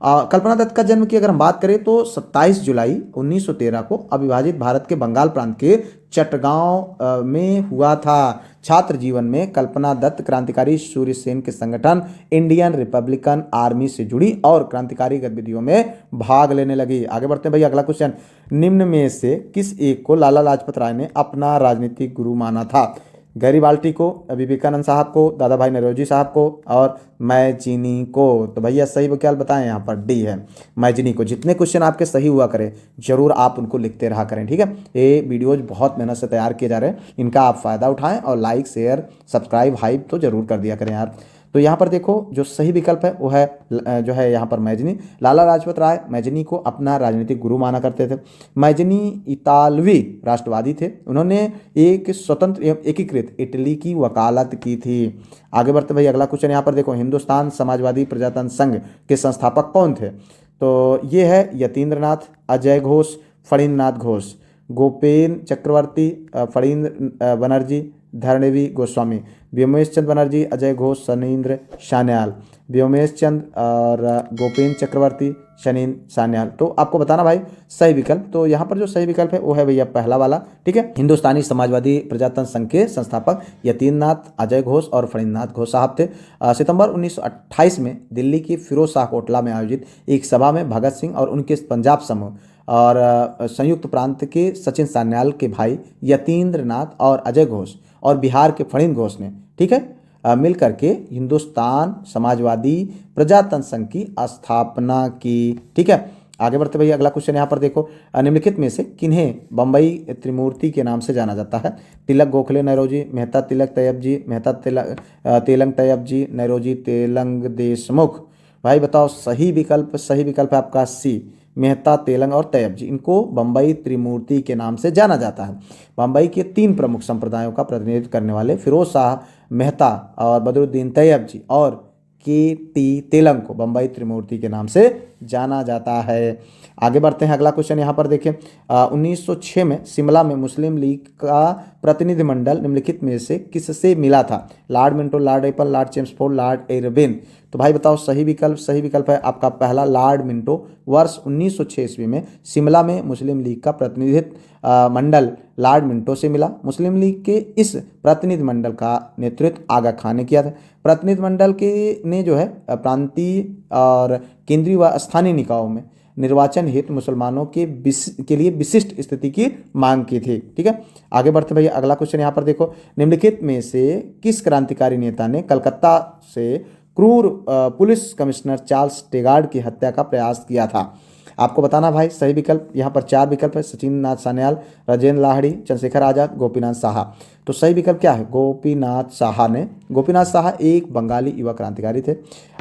कल्पना दत्त का जन्म की अगर हम बात करें तो 27 जुलाई 1913 को अविभाजित भारत के बंगाल प्रांत के चटगांव में हुआ था। छात्र जीवन में कल्पना दत्त क्रांतिकारी सूर्य सेन के संगठन इंडियन रिपब्लिकन आर्मी से जुड़ी और क्रांतिकारी गतिविधियों में भाग लेने लगी। आगे बढ़ते हैं भाई अगला क्वेश्चन, निम्न में से किस एक को लाला लाजपत राय ने अपना राजनीतिक गुरु माना था? गैरीबाल्टी को, विवेकानंद साहब को, दादा भाई नौरोजी साहब को और मैजिनी को। तो भैया सही विकल्प बताएं, यहाँ पर डी है मैजिनी को। जितने क्वेश्चन आपके सही हुआ करें जरूर आप उनको लिखते रहा करें। ठीक है, ये वीडियोज बहुत मेहनत से तैयार किए जा रहे हैं, इनका आप फायदा उठाएं और लाइक शेयर सब्सक्राइब हाइप तो जरूर कर दिया करें यार। तो यहाँ पर देखो जो सही विकल्प है वो है जो है यहाँ पर मैजिनी। लाला लाजपत राय मैजिनी को अपना राजनीतिक गुरु माना करते थे। मैजिनी इतालवी राष्ट्रवादी थे, उन्होंने एक स्वतंत्र एवं एकीकृत इटली की वकालत की थी। आगे बढ़ते भाई अगला क्वेश्चन यहाँ पर देखो, हिंदुस्तान समाजवादी प्रजातंत्र संघ के संस्थापक कौन थे? तो ये है यतीन्द्र नाथ, अजय घोष, फणींद्रनाथ घोष। गोपेन चक्रवर्ती, फणींद्र बनर्जी, धरणवी गोस्वामी, व्योमेश चंद्र बनर्जी, अजय घोष, शनीन्द्र सान्याल, व्योमेश चंद्र और गोपेन चक्रवर्ती, शनीन सान्याल। तो आपको बताना भाई सही विकल्प। तो यहाँ पर जो सही विकल्प है वो है भैया पहला वाला, ठीक है। हिंदुस्तानी समाजवादी प्रजातंत्र संघ के संस्थापक यतीन्द्रनाथ अजय घोष और फणीन्द्रनाथ घोष साहब थे। सितंबर 1928 में दिल्ली की फिरोज शाह कोटला में आयोजित एक सभा में भगत सिंह और उनके पंजाब समूह और संयुक्त प्रांत के सचिन सान्याल के भाई यतीन्द्रनाथ और अजय घोष और बिहार के फणींद्र घोष ने, ठीक है, मिलकर के हिंदुस्तान समाजवादी प्रजातंत्र संघ की स्थापना की, ठीक है। आगे बढ़ते भैया अगला क्वेश्चन यहाँ पर देखो, निम्नलिखित में से किन्हें बम्बई त्रिमूर्ति के नाम से जाना जाता है? तिलक गोखले नौरोजी, मेहता तिलक तैयब जी, मेहता तेलंग तैयब जी, नौरोजी तेलंग देशमुख। भाई बताओ सही विकल्प। सही विकल्प है आपका सी, मेहता तेलंग और तैयब जी। इनको बम्बई त्रिमूर्ति के नाम से जाना जाता है। बम्बई के 3 प्रमुख संप्रदायों का प्रतिनिधित्व करने वाले फिरोज शाह मेहता और बदरुद्दीन तैयब जी और के.टी. तेलंग को बम्बई त्रिमूर्ति के नाम से जाना जाता है। आगे बढ़ते हैं अगला क्वेश्चन यहाँ पर देखें, 1906 में शिमला में मुस्लिम लीग का प्रतिनिधिमंडल निम्नलिखित में से किससे मिला था? Lord Minto, Lord Apple, Lord Chelmsford, Lord Irwin. तो भाई बताओ सही विकल्प। सही विकल्प है आपका पहला लॉर्ड मिंटो। वर्ष 1906 ईस्वी में शिमला में मुस्लिम लीग का प्रतिनिधित्व मंडल लॉर्ड मिंटो से मिला। मुस्लिम लीग के इस प्रतिनिधि मंडल का नेतृत्व आगा खान ने किया था। प्रतिनिधि मंडल के ने जो है प्रांतीय और केंद्रीय व स्थानीय निकायों में निर्वाचन हेतु मुसलमानों के लिए विशिष्ट स्थिति की मांग की थी, ठीक है। आगे बढ़ते भैया अगला क्वेश्चन यहाँ पर देखो, निम्नलिखित में से किस क्रांतिकारी नेता ने कलकत्ता से क्रूर पुलिस कमिश्नर चार्ल्स टेगार्ड की हत्या का प्रयास किया था? आपको बताना भाई सही विकल्प। यहाँ पर 4 विकल्प है, सचिन नाथ सान्याल, राजेंद्र लाहिड़ी, चंद्रशेखर आजाद, गोपीनाथ साहा। तो सही विकल्प क्या है? गोपीनाथ साहा ने। गोपीनाथ साहा एक बंगाली युवा क्रांतिकारी थे।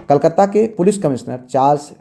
कलकत्ता के पुलिस कमिश्नर चार्ल्स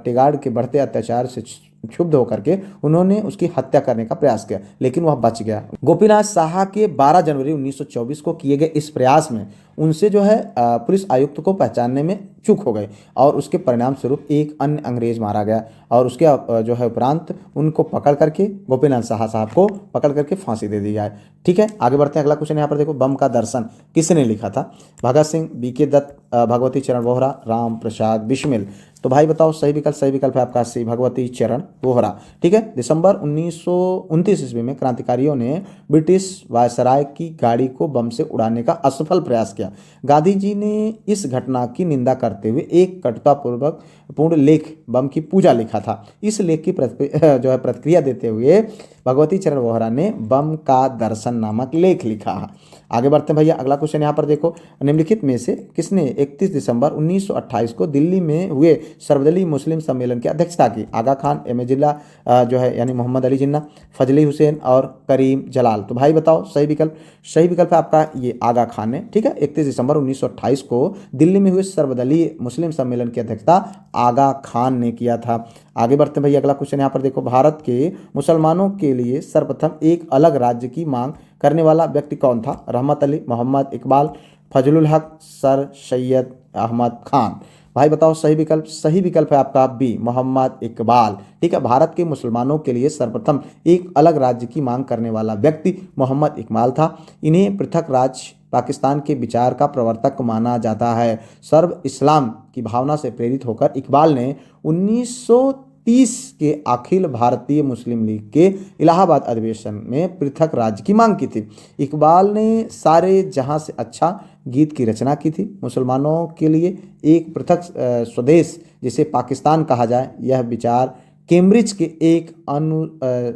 टेगार्ड के बढ़ते अत्याचार से क्षुब्ध होकर के उन्होंने उसकी हत्या करने का प्रयास किया, लेकिन वह बच गया। गोपीनाथ साहा के 12 जनवरी 1924 को किए गए इस प्रयास में उनसे जो है पुलिस आयुक्त को पहचानने में चूक हो गई और उसके परिणाम स्वरूप एक अन्य अंग्रेज मारा गया और उसके जो है उपरांत उनको पकड़ करके गोपीनाथ साहा साहब को पकड़ करके फांसी दे दी जाए, ठीक है। आगे बढ़ते हैं अगला क्वेश्चन यहाँ पर देखो, बम का दर्शन किसने लिखा था? भगत सिंह, बी.के. दत्त, भगवती चरण वोहरा, राम प्रसाद बिस्मिल। तो भाई बताओ सही विकल्प। सही विकल्प है आपका सी, भगवती चरण वोहरा, ठीक है। दिसंबर 1929 ईस्वी में क्रांतिकारियों ने ब्रिटिश वायसराय की गाड़ी को बम से उड़ाने का असफल प्रयास किया। गांधी जी ने इस घटना की निंदा करते हुए एक कटुतापूर्वक पूर्ण लेख बम की पूजा लिखा था। इस लेख की जो है प्रतिक्रिया देते हुए भगवती चरण वोहरा ने बम का दर्शन नामक लेख लिखा। आगे बढ़ते हैं भैया अगला क्वेश्चन यहाँ पर देखो, निम्नलिखित में से किसने 31 दिसंबर 1928 को दिल्ली में हुए सर्वदलीय मुस्लिम सम्मेलन की अध्यक्षता की? आगा खान, एम.ए. जिन्ना जो है यानी मोहम्मद अली जिन्ना, फजली हुसैन और करीम जलाल। तो भाई बताओ सही विकल्प। सही विकल्प है आपका ये आगा खान ने, ठीक है। 31 दिसंबर 1928 को दिल्ली में हुए सर्वदलीय मुस्लिम सम्मेलन की अध्यक्षता आगा खान ने किया था। आगे बढ़ते हैं भैया अगला क्वेश्चन यहाँ पर देखो, भारत के मुसलमानों के लिए सर्वप्रथम एक अलग राज्य की मांग करने वाला व्यक्ति कौन था? रहमत अली, मोहम्मद इकबाल, फजलुल हक, सर सैयद अहमद खान। भाई बताओ सही विकल्प। सही विकल्प है आपका बी, मोहम्मद इकबाल, ठीक है। भारत के मुसलमानों के लिए सर्वप्रथम एक अलग राज्य की मांग करने वाला व्यक्ति मोहम्मद इकबाल था। इन्हें पृथक राज्य पाकिस्तान के विचार का प्रवर्तक माना जाता है। सर्व इस्लाम की भावना से प्रेरित होकर इकबाल ने 1930 के अखिल भारतीय मुस्लिम लीग के इलाहाबाद अधिवेशन में पृथक राज्य की मांग की थी। इकबाल ने सारे जहां से अच्छा गीत की रचना की थी। मुसलमानों के लिए एक पृथक स्वदेश जिसे पाकिस्तान कहा जाए, यह विचार कैम्ब्रिज के एक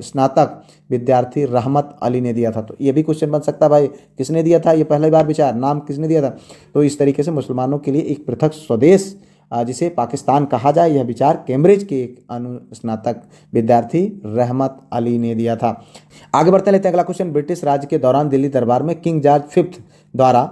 स्नातक विद्यार्थी रहमत अली ने दिया था। तो ये भी क्वेश्चन बन सकता है भाई, किसने दिया था ये पहली बार विचार, नाम किसने दिया था? तो इस तरीके से मुसलमानों के लिए एक पृथक स्वदेश जिसे पाकिस्तान कहा जाए, यह विचार कैम्ब्रिज के एक स्नातक विद्यार्थी रहमत अली ने दिया था। आगे बढ़ते लेते हैं अगला क्वेश्चन, ब्रिटिश राज के दौरान दिल्ली दरबार में किंग जॉर्ज फिफ्थ द्वारा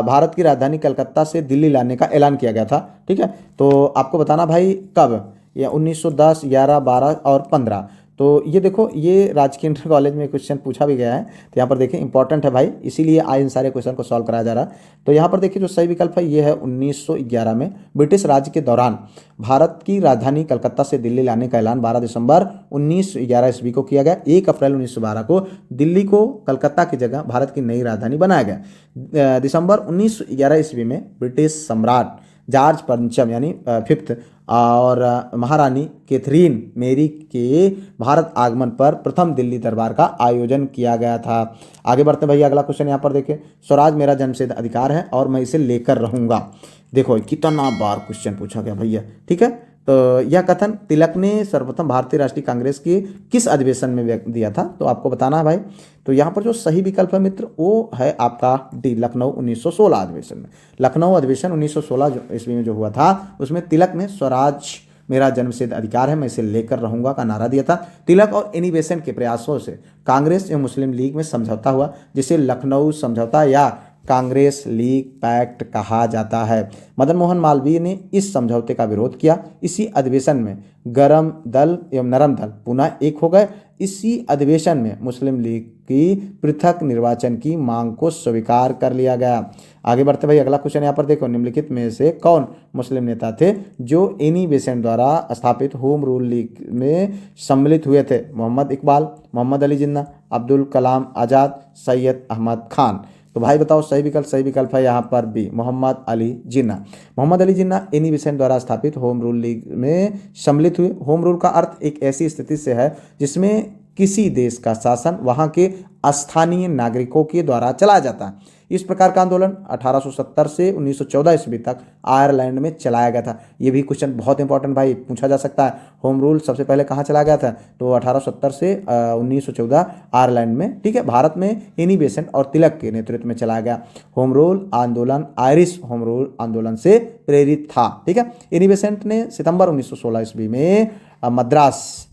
भारत की राजधानी कलकत्ता से दिल्ली लाने का ऐलान किया गया था, ठीक है। तो आपको बताना भाई कब, या 1910, 11, 12 और 15। तो ये देखो, ये राजकीय इंटर कॉलेज में क्वेश्चन पूछा भी गया है, तो यहाँ पर देखिए इंपॉर्टेंट है भाई, इसीलिए आज इन सारे क्वेश्चन को सॉल्व कराया जा रहा है। तो यहाँ पर देखिए जो सही विकल्प है ये है 1911 में ब्रिटिश राज के दौरान भारत की राजधानी कलकत्ता से दिल्ली लाने का ऐलान 12 दिसंबर 1911 ईस्वी को किया गया। 1 अप्रैल 1912 को दिल्ली को कलकत्ता की जगह भारत की नई राजधानी बनाया गया। दिसंबर 1911 ईस्वी में ब्रिटिश सम्राट जॉर्ज पंचम यानी फिफ्थ और महारानी कैथरीन मेरी के भारत आगमन पर प्रथम दिल्ली दरबार का आयोजन किया गया था। आगे बढ़ते हैं भैया, अगला क्वेश्चन यहाँ पर देखिए, स्वराज मेरा जन्मसिद्ध अधिकार है और मैं इसे लेकर रहूंगा। देखो कितना बार क्वेश्चन पूछा गया भैया, ठीक है। तो यह कथन तिलक ने सर्वप्रथम भारतीय राष्ट्रीय कांग्रेस के किस अधिवेशन में व्यक्त दिया था, तो आपको बताना है भाई। तो यहाँ पर जो सही विकल्प है मित्र वो है आपका डी, लखनऊ 1916 अधिवेशन में। लखनऊ अधिवेशन 1916 ईस्वी में जो हुआ था उसमें तिलक ने स्वराज मेरा जन्मसिद्ध अधिकार है मैं इसे लेकर रहूंगा का नारा दिया था। तिलक और एनी बेसेंट के प्रयासों से कांग्रेस एवं मुस्लिम लीग में समझौता हुआ, जिसे लखनऊ समझौता या कांग्रेस लीग पैक्ट कहा जाता है। मदन मोहन मालवीय ने इस समझौते का विरोध किया। इसी अधिवेशन में गरम दल एवं नरम दल पुनः एक हो गए। इसी अधिवेशन में मुस्लिम लीग की पृथक निर्वाचन की मांग को स्वीकार कर लिया गया। आगे बढ़ते भाई, अगला क्वेश्चन यहाँ पर देखो, निम्नलिखित में से कौन मुस्लिम नेता थे जो एनी बेसेंट द्वारा स्थापित होम रूल लीग में सम्मिलित हुए थे? मोहम्मद इकबाल, मोहम्मद अली जिन्ना, अब्दुल कलाम आज़ाद, सैयद अहमद खान। तो भाई बताओ सही विकल्प है यहाँ पर B, Mohammad Ali Jinnah. Mohammad Ali Jinnah Annie Besant द्वारा स्थापित होम रूल लीग में सम्मिलित हुए। होम रूल का अर्थ एक ऐसी स्थिति से है जिसमें किसी देश का शासन वहां के स्थानीय नागरिकों के द्वारा चलाया जाता है। इस प्रकार का आंदोलन 1870 से 1914 ईस्वी तक आयरलैंड में चलाया गया था। ये भी क्वेश्चन बहुत इंपॉर्टेंट भाई पूछा जा सकता है। होम रूल सबसे पहले कहाँ चला गया था? तो 1870 से 1914 आयरलैंड में, ठीक है। भारत में एनी बेसेंट और तिलक के नेतृत्व में चलाया गया होम रूल आंदोलन आयरिश होम रूल आंदोलन से प्रेरित था, ठीक है। एनी बेसेंट ने सितंबर 1916 ईस्वी में मद्रास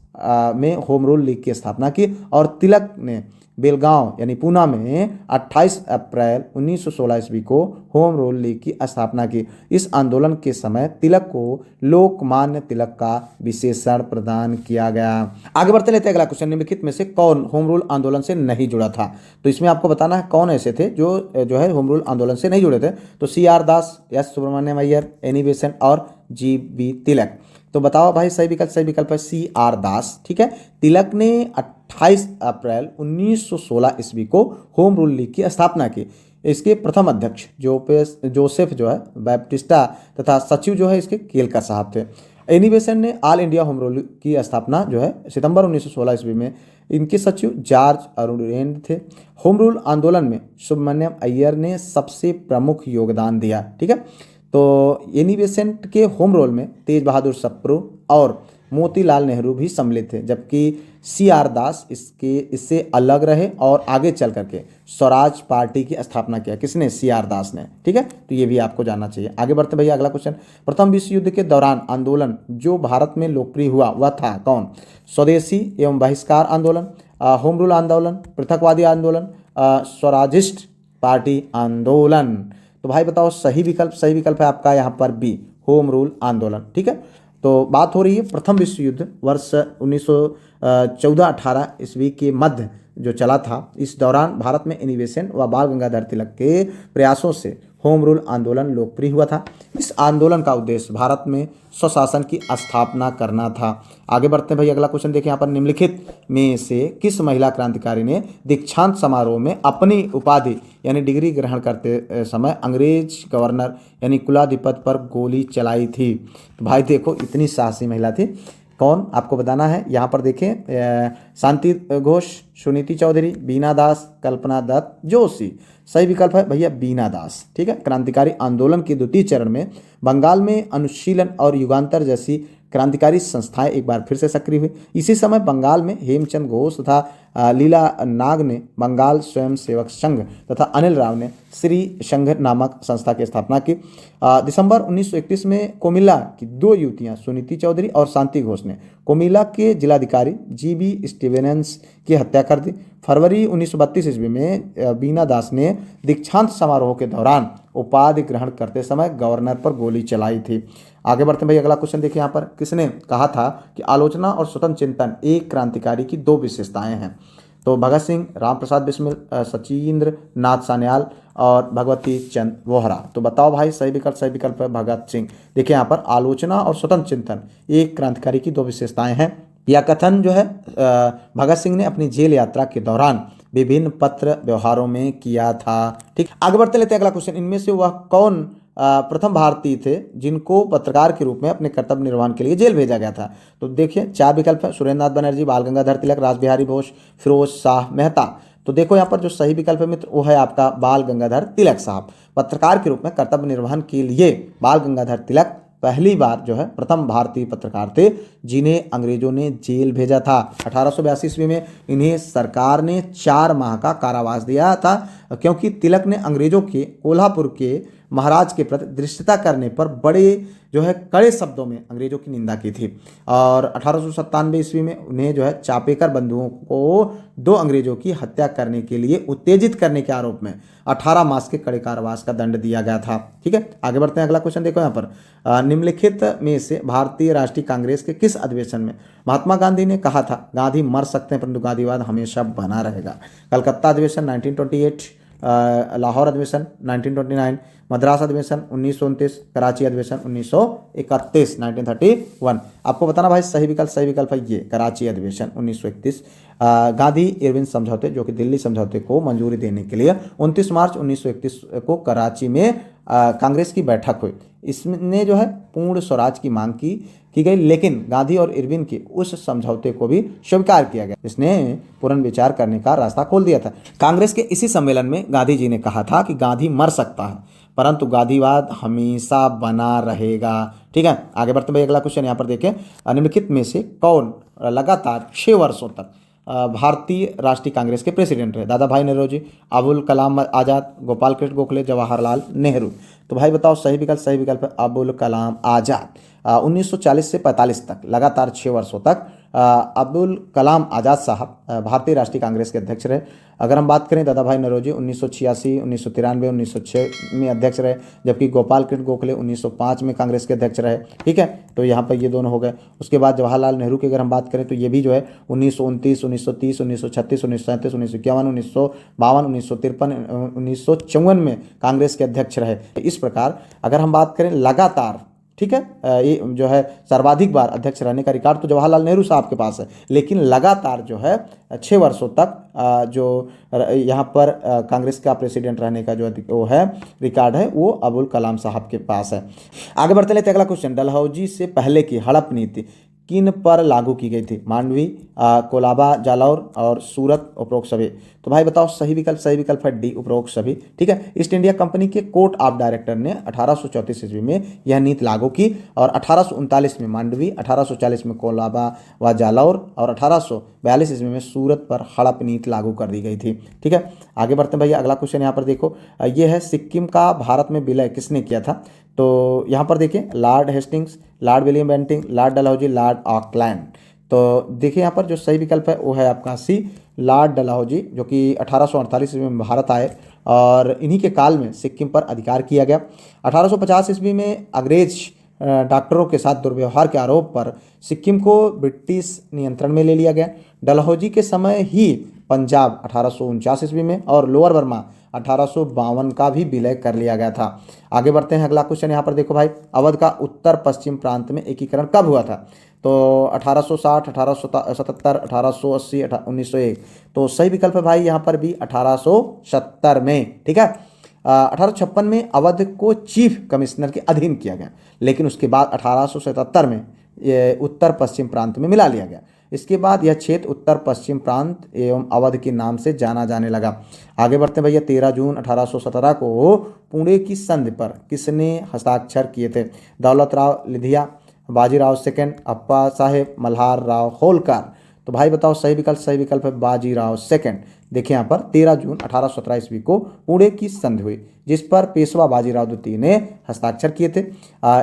में होम रूल लीग की स्थापना की और तिलक ने बेलगांव यानी पूना में 28 अप्रैल 1916 ईस्वी को होम रूल लीग की स्थापना की। इस आंदोलन के समय तिलक को लोकमान्य तिलक का विशेषण प्रदान किया गया। आगे बढ़ते लेते अगला क्वेश्चन, निम्नलिखित में से कौन होम रूल आंदोलन से नहीं जुड़ा था? तो इसमें आपको बताना है कौन ऐसे थे जो है होम रूल आंदोलन से नहीं जुड़े थे। तो CR Das, S Subramaniam Iyer, Annie Besant और GB तिलक। तो बताओ भाई सही विकल्प है CR दास, ठीक है। तिलक ने 28 अप्रैल 1916 ईस्वी को होम रूल लीग की स्थापना की। इसके प्रथम अध्यक्ष जोसेफ जो है बैप्टिस्टा तथा सचिव जो है इसके केलकर साहब थे। एनी बेसेंट ने ऑल इंडिया होम रूल की स्थापना जो है सितंबर 1916 ईस्वी में, इनके सचिव जॉर्ज अरुणेंद थे। होम रूल आंदोलन में सुब्रमण्यम अय्यर ने सबसे प्रमुख योगदान दिया, ठीक है। तो एनी बेसेंट के होम रूल में तेज बहादुर सप्रू और मोतीलाल नेहरू भी सम्मिलित थे, जबकि CR दास इससे अलग रहे और आगे चल करके स्वराज पार्टी की स्थापना किया। किसने? CR दास ने, ठीक है। तो ये भी आपको जानना चाहिए। आगे बढ़ते भैया, अगला क्वेश्चन, प्रथम विश्व युद्ध के दौरान आंदोलन जो भारत में लोकप्रिय हुआ वह था कौन? स्वदेशी एवं बहिष्कार आंदोलन, होम रूल आंदोलन, पृथकवादी आंदोलन, स्वराजिस्ट पार्टी आंदोलन। तो भाई बताओ सही विकल्प है आपका यहाँ पर बी, होम रूल आंदोलन, ठीक है। तो बात हो रही है प्रथम विश्व युद्ध वर्ष 1914-18 ईस्वी के मध्य जो चला था। इस दौरान भारत में एनी बेसेंट व बाल गंगाधर तिलक के प्रयासों से होम रूल आंदोलन लोकप्रिय हुआ था। इस आंदोलन का उद्देश्य भारत में स्वशासन की स्थापना करना था। आगे बढ़ते हैं भाई, अगला क्वेश्चन देखिए यहाँ पर, निम्नलिखित में से किस महिला क्रांतिकारी ने दीक्षांत समारोह में अपनी उपाधि यानी डिग्री ग्रहण करते समय अंग्रेज गवर्नर यानी कुलाधिपति पर गोली चलाई थी? तो भाई देखो इतनी साहसी महिला थी, कौन आपको बताना है। यहाँ पर देखें शांति घोष, सुनीति चौधरी, बीना दास, कल्पना दत्त जोशी। सही विकल्प है भैया बीना दास, ठीक है। क्रांतिकारी आंदोलन के द्वितीय चरण में बंगाल में अनुशीलन और युगांतर जैसी क्रांतिकारी संस्थाएं एक बार फिर से सक्रिय हुई। इसी समय बंगाल में हेमचंद घोष तथा लीला नाग ने बंगाल स्वयं सेवक संघ तथा अनिल राव ने श्री संघ नामक संस्था की स्थापना की। दिसंबर 1931 में कोमिला की 2 युवतियां सुनीति चौधरी और शांति घोष ने कोमिला के जिलाधिकारी GB स्टीवेंस की हत्या कर दी। फरवरी 1932 ईस्वी में बीना दास ने दीक्षांत समारोह के दौरान उपाधि ग्रहण करते समय गवर्नर पर गोली चलाई थी। आगे बढ़ते हैं भाई, अगला क्वेश्चन देखिए यहाँ पर, किसने कहा था कि आलोचना और स्वतंत्र चिंतन एक क्रांतिकारी की दो विशेषताएं हैं? तो भगत सिंह, राम प्रसाद बिस्मिल, सचिंद्र नाथ सान्याल और भगवती चंद वोहरा। तो बताओ भाई, सही विकल्प है भगत सिंह। देखिए यहाँ पर, आलोचना और स्वतंत्र चिंतन एक क्रांतिकारी की दो विशेषताएं हैं। यह कथन जो है भगत सिंह ने अपनी जेल यात्रा के दौरान विभिन्न पत्र व्यवहारों में किया था। ठीक, आगे बढ़ते लेते हैं अगला क्वेश्चन। इनमें से वह कौन प्रथम भारतीय थे जिनको पत्रकार के रूप में अपने कर्तव्य निर्वहन के लिए जेल भेजा गया था? तो देखिए, चार विकल्प है, सुरेंद्र नाथ बनर्जी, बाल गंगाधर तिलक, रासबिहारी बोस, फिरोज शाह मेहता। तो देखो यहाँ पर जो सही विकल्प है मित्र, वो है आपका बाल गंगाधर तिलक साहब। पत्रकार के रूप में कर्तव्य निर्वहन के लिए बाल गंगाधर तिलक पहली बार जो है प्रथम भारतीय पत्रकार थे जिन्हें अंग्रेजों ने जेल भेजा था। 1882 ईस्वी में इन्हें सरकार ने 4 माह का कारावास दिया था, क्योंकि तिलक ने अंग्रेजों के कोल्हापुर के महाराज के प्रति धृष्टता करने पर बड़े जो है कड़े शब्दों में अंग्रेजों की निंदा की थी। और 1897 ईस्वी में उन्हें जो है चापेकर बंधुओं को 2 अंग्रेजों की हत्या करने के लिए उत्तेजित करने के आरोप में 18 मास के कड़े कारावास का दंड दिया गया था। ठीक है, आगे बढ़ते हैं, अगला क्वेश्चन देखो यहाँ पर, निम्नलिखित में से भारतीय राष्ट्रीय कांग्रेस के किस अधिवेशन में महात्मा गांधी ने कहा था गांधी मर सकते हैं परंतु गांधीवाद हमेशा बना रहेगा? कलकत्ता अधिवेशन 1928, लाहौर अधिवेशन 1929, मद्रास अधिवेशन 1929, कराची अधिवेशन 1931, 1931। आपको बताना भाई, सही विकल्प है ये कराची अधिवेशन 1931। गांधी इरविन समझौते, जो कि दिल्ली समझौते को मंजूरी देने के लिए 29 मार्च 1931 को कराची में कांग्रेस की बैठक हुई। इसने जो है पूर्ण स्वराज की मांग की गई, लेकिन गांधी और इरविन के उस समझौते को भी स्वीकार किया गया। इसने पुनर्विचार करने का रास्ता खोल दिया था। कांग्रेस के इसी सम्मेलन में गांधी जी ने कहा था कि गांधी मर सकता है परंतु गांधीवाद हमेशा बना रहेगा। ठीक है, आगे बढ़ते भाई, अगला क्वेश्चन यहाँ पर देखें, निम्नलिखित में से कौन लगातार 6 वर्षों तक भारतीय राष्ट्रीय कांग्रेस के प्रेसिडेंट रहे? दादा भाई नौरोजी, अबुल कलाम आजाद, गोपाल कृष्ण गोखले, जवाहरलाल नेहरू। तो भाई बताओ, सही विकल्प है अबुल कलाम आजाद। 1940 से 45 तक लगातार 6 वर्षों तक अब्दुल कलाम आज़ाद साहब भारतीय राष्ट्रीय कांग्रेस के अध्यक्ष रहे। अगर हम बात करें दादा भाई नौरोजी 1986, 1993, 1906 में अध्यक्ष रहे, जबकि गोपाल कृष्ण गोखले 1905 में कांग्रेस के अध्यक्ष रहे। ठीक है, तो यहाँ पर ये दोनों हो गए। उसके बाद जवाहरलाल नेहरू की अगर हम बात करें तो ये भी जो है 1929, 1930, 1936, 1937, 1951, 1952, 1953, 1954 में कांग्रेस के अध्यक्ष रहे। इस प्रकार अगर हम बात करें लगातार, ठीक है, ये जो है सर्वाधिक बार अध्यक्ष रहने का रिकॉर्ड तो जवाहरलाल नेहरू साहब के पास है, लेकिन लगातार जो है 6 वर्षों तक जो यहाँ पर कांग्रेस का प्रेसिडेंट रहने का जो वो है रिकॉर्ड है वो अबुल कलाम साहब के पास है। आगे बढ़ते लेते अगला क्वेश्चन, डलहौजी से पहले की हड़प नीति किन पर लागू की गई थी? मांडवी, कोलाबा, जालौर और सूरत, उपरोक्त सभी। तो भाई बताओ, सही विकल्प है डी, उपरोक्त सभी। ठीक है, ईस्ट इंडिया कंपनी के कोर्ट ऑफ डायरेक्टर ने 1834 ईस्वी में यह नीति लागू की और 1839 में मांडवी, 1840 में कोलाबा व जालौर और 1842 ईस्वी में सूरत पर हड़प नीति लागू कर दी गई थी। ठीक है, आगे बढ़ते हैं भैया, अगला क्वेश्चन यहाँ पर देखो, ये है सिक्किम का भारत में विलय किसने किया था? तो यहाँ पर देखिए, lord Hastings, lord William Bentinck, lord Dalhousie, lord Auckland. तो देखिए यहाँ पर जो सही विकल्प है वो है आपका सी, लॉर्ड डलहौजी, जो कि 1848 ईस्वी में भारत आए और इन्हीं के काल में सिक्किम पर अधिकार किया गया। 1850 ईस्वी में अंग्रेज डॉक्टरों के साथ दुर्व्यवहार के आरोप पर सिक्किम को ब्रिटिश नियंत्रण में ले लिया गया। डलहौजी के समय ही पंजाब 1849 ईस्वी में और लोअर बर्मा 1852 का भी विलय कर लिया गया था। आगे बढ़ते हैं, अगला क्वेश्चन यहाँ पर देखो भाई, अवध का उत्तर पश्चिम प्रांत में एकीकरण कब हुआ था? तो 1860, 1877, 1880, 1901। तो सही विकल्प है भाई यहाँ पर भी 1870 में। ठीक है, 1856 में अवध को चीफ कमिश्नर के अधीन किया गया, लेकिन उसके बाद 1877 में ये उत्तर पश्चिम प्रांत में मिला लिया गया। इसके बाद यह क्षेत्र उत्तर पश्चिम प्रांत एवं अवध के नाम से जाना जाने लगा। आगे बढ़ते हैं भैया, 13 जून 1817 को पुणे की संधि पर किसने हस्ताक्षर किए थे? दौलत राव लिधिया, बाजीराव सेकंड, अप्पा साहेब, मल्हार राव होलकर। तो भाई बताओ, सही विकल्प है बाजीराव सेकंड। देखिए यहाँ पर 13 जून 1817 ईस्वी को पुणे की संधि हुई, जिस पर पेशवा बाजीराव द्वितीय ने हस्ताक्षर किए थे।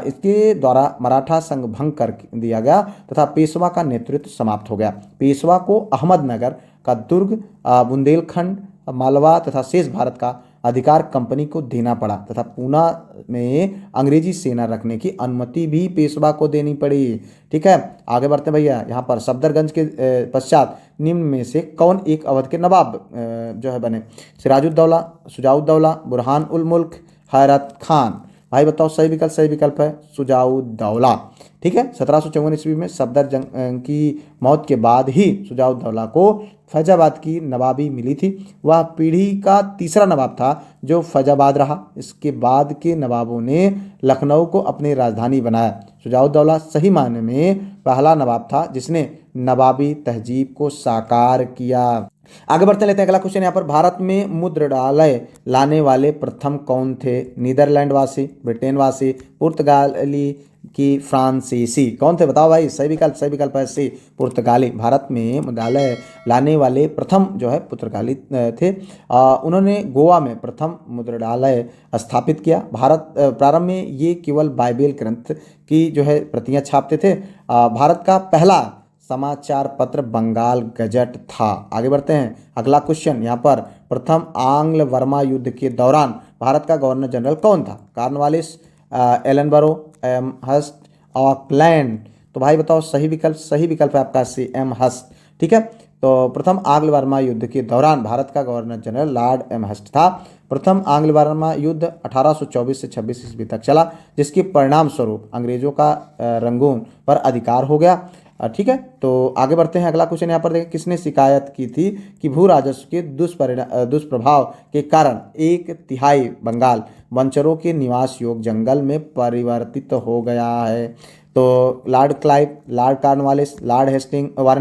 इसके द्वारा मराठा संघ भंग कर दिया गया तथा पेशवा का नेतृत्व समाप्त हो गया। पेशवा को अहमदनगर का दुर्ग, बुंदेलखंड, मालवा तथा शेष भारत का अधिकार कंपनी को देना पड़ा तथा पूना में अंग्रेजी सेना रखने की अनुमति भी पेशवा को देनी पड़ी। ठीक है, आगे बढ़ते हैं भैया। यहाँ पर सफदरगंज के पश्चात निम्न में से कौन एक अवध के नवाब जो है बने? सिराजुद्दौला, शुजाउद्दौला, बुरहान उल मुल्क, हैरत खान। भाई बताओ सही विकल्प है शुजाउद्दौला। ठीक है, 1754 ईस्वी में सफदरजंग की मौत के बाद ही शुजाउद्दौला को फैजाबाद की नवाबी मिली थी। वह पीढ़ी का तीसरा नवाब था जो फैजाबाद रहा। इसके बाद के नवाबों ने लखनऊ को अपनी राजधानी बनाया। शुजाउद्दौला सही मायने में पहला नवाब था जिसने नवाबी तहजीब को साकार किया। आगे बढ़ते लेते हैं अगला क्वेश्चन। यहाँ पर भारत में मुद्रणालय लाने वाले प्रथम कौन थे? नीदरलैंड वासी, ब्रिटेन वासी, पुर्तगाली की फ्रांसीसी? कौन थे बताओ भाई? सही विकल्प है सी, पुर्तगाली। भारत में मुद्रणालय लाने वाले प्रथम जो है पुर्तगाली थे। उन्होंने गोवा में प्रथम मुद्रणालय स्थापित किया। प्रारंभ में ये केवल बाइबल ग्रंथ की जो है प्रतियां छापते थे। भारत का पहला समाचार पत्र बंगाल गजट था। आगे बढ़ते हैं अगला क्वेश्चन। यहाँ पर प्रथम आंग्ल वर्मा युद्ध के दौरान भारत का गवर्नर जनरल कौन था? Cornwallis, Ellenborough, M हस्ट, Auckland? तो भाई बताओ सही विकल्प है आपका सी, एम हस्ट। ठीक है, तो प्रथम आंग्ल वर्मा युद्ध के दौरान भारत का गवर्नर जनरल लॉर्ड एम हस्ट था। प्रथम आंग्ल वर्मा युद्ध 1824 से 26 ईस्वी तक चला, जिसके परिणाम स्वरूप अंग्रेजों का रंगून पर अधिकार हो गया। ठीक है, तो आगे बढ़ते हैं अगला क्वेश्चन। यहाँ पर देखें, किसने शिकायत की थी कि भू राजस्व के दुष्प्रभाव के कारण 1/3 बंगाल वंचरों के निवास योग्य जंगल में परिवर्तित हो गया है? तो lord Clive, lord Cornwallis, Warren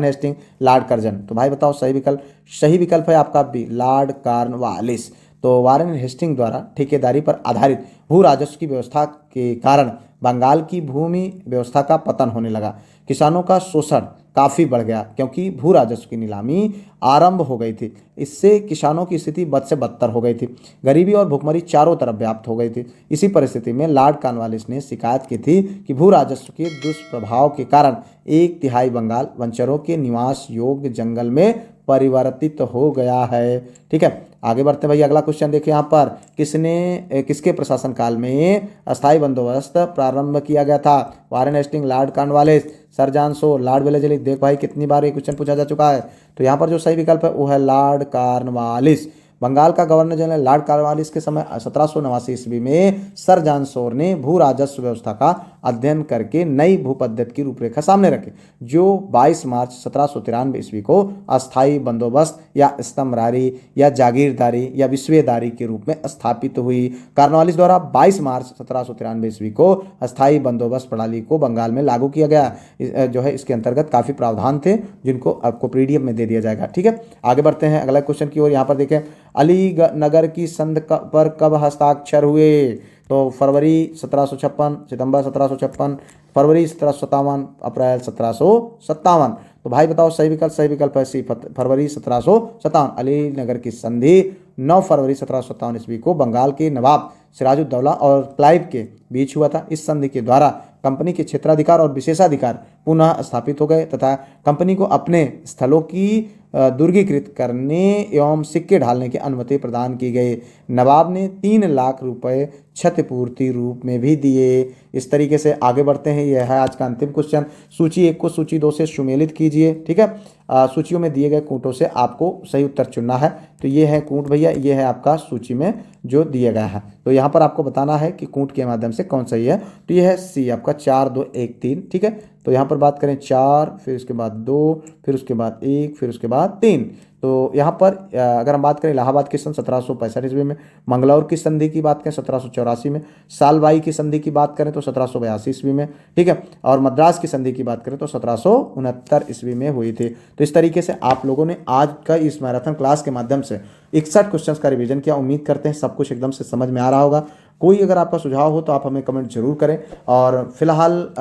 Hasting, lord Curzon? तो भाई बताओ सही विकल्प है आपका बी, लॉर्ड कॉर्नवालिस। तो वारेन हेस्टिंग द्वारा ठेकेदारी पर आधारित भू राजस्व की व्यवस्था के कारण बंगाल की भूमि व्यवस्था का पतन होने लगा। किसानों का शोषण काफ़ी बढ़ गया क्योंकि भू राजस्व की नीलामी आरंभ हो गई थी। इससे किसानों की स्थिति बद से बदतर हो गई थी। गरीबी और भुखमरी चारों तरफ व्याप्त हो गई थी। इसी परिस्थिति में लॉर्ड कॉर्नवालिस ने शिकायत की थी कि भू राजस्व के दुष्प्रभाव के कारण 1/3 बंगाल वंचरों के निवास योग्य जंगल में परिवर्तित हो गया है। ठीक है, आगे बढ़ते हैं भैया। अगला क्वेश्चन देखिए। यहाँ पर किसके प्रशासन काल में अस्थायी बंदोबस्त प्रारंभ किया गया था? Warren Hasting, lord Cornwallis, sir John Shore, lord Wellesley? देख भाई कितनी बार ये क्वेश्चन पूछा जा चुका है। तो यहाँ पर जो सही विकल्प है वो है लॉर्ड कॉर्नवालिस। बंगाल का गवर्नर जनरल लॉर्ड कॉर्नवालिस के समय 1789 ईस्वी में सर जॉन शोर ने भू राजस्व व्यवस्था का अध्ययन करके नई भू पद्धति की रूपरेखा सामने रखी, जो 22 मार्च 1793 ईस्वी को अस्थायी बंदोबस्त या स्तंभरारी या जागीरदारी या विस्वेदारी के रूप में स्थापित हुई। कॉर्नवालिस द्वारा 22 मार्च 1793 ईस्वी को अस्थायी बंदोबस्त प्रणाली को बंगाल में लागू किया गया। जो है इसके अंतर्गत काफ़ी प्रावधान थे जिनको आपको PDF में दे दिया जाएगा। ठीक है, आगे बढ़ते हैं अगला क्वेश्चन की ओर। यहाँ पर देखें, अलीनगर की संधि पर कब हस्ताक्षर हुए? तो फरवरी 1756, सितंबर 1756, फरवरी 1757, अप्रैल 1757? तो भाई बताओ सही विकल्प है सी, फरवरी 1757। अलीनगर की संधि 9 फरवरी 1757 ईस्वी को बंगाल के नवाब सिराजुद्दौला और क्लाइव के बीच हुआ था। इस संधि के द्वारा कंपनी के क्षेत्राधिकार और विशेषाधिकार पुनः स्थापित हो गए तथा कंपनी को अपने स्थलों की दुर्गीकृत करने एवं सिक्के ढालने की अनुमति प्रदान की गई। नवाब ने 3 लाख रुपए क्षतिपूर्ति रूप में भी दिए। इस तरीके से आगे बढ़ते हैं। यह है आज का अंतिम क्वेश्चन। सूची 1 को सूची 2 से सुमेलित कीजिए। ठीक है, सूचियों में दिए गए कूटों से आपको सही उत्तर चुनना है। तो ये है कूट भैया, ये है आपका सूची में जो दिया गया है। तो यहाँ पर आपको बताना है कि कूट के माध्यम से कौन सही है। तो ये है सी आपका 4, 2, 1, 3। ठीक है, तो यहाँ पर बात करें 4, फिर उसके बाद 2, फिर उसके बाद 1, फिर उसके बाद 3। तो यहाँ पर अगर हम बात करें इलाहाबाद की संधि 1765 ईस्वी में, मंगलौर की संधि की बात करें 1784 में, सालबाई की संधि की बात करें तो 1782 ईस्वी में। ठीक है, और मद्रास की संधि की बात करें तो 1769 ईस्वी में हुई थी। तो इस तरीके से आप लोगों ने आज का इस मैराथन क्लास के माध्यम से 61 क्वेश्चंस का रिवीजन किया। उम्मीद करते हैं सब कुछ एकदम से समझ में आ रहा होगा। कोई अगर आपका सुझाव हो तो आप हमें कमेंट जरूर करें और फिलहाल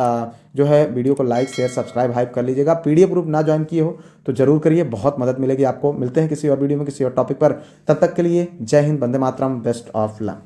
जो है वीडियो को लाइक, शेयर, सब्सक्राइब, हाइप कर लीजिएगा। PDF ग्रुप ना ज्वाइन किए हो तो जरूर करिए, बहुत मदद मिलेगी आपको। मिलते हैं किसी और वीडियो में किसी और टॉपिक पर। तब तक के लिए जय Hind, Vande Mataram, best of luck.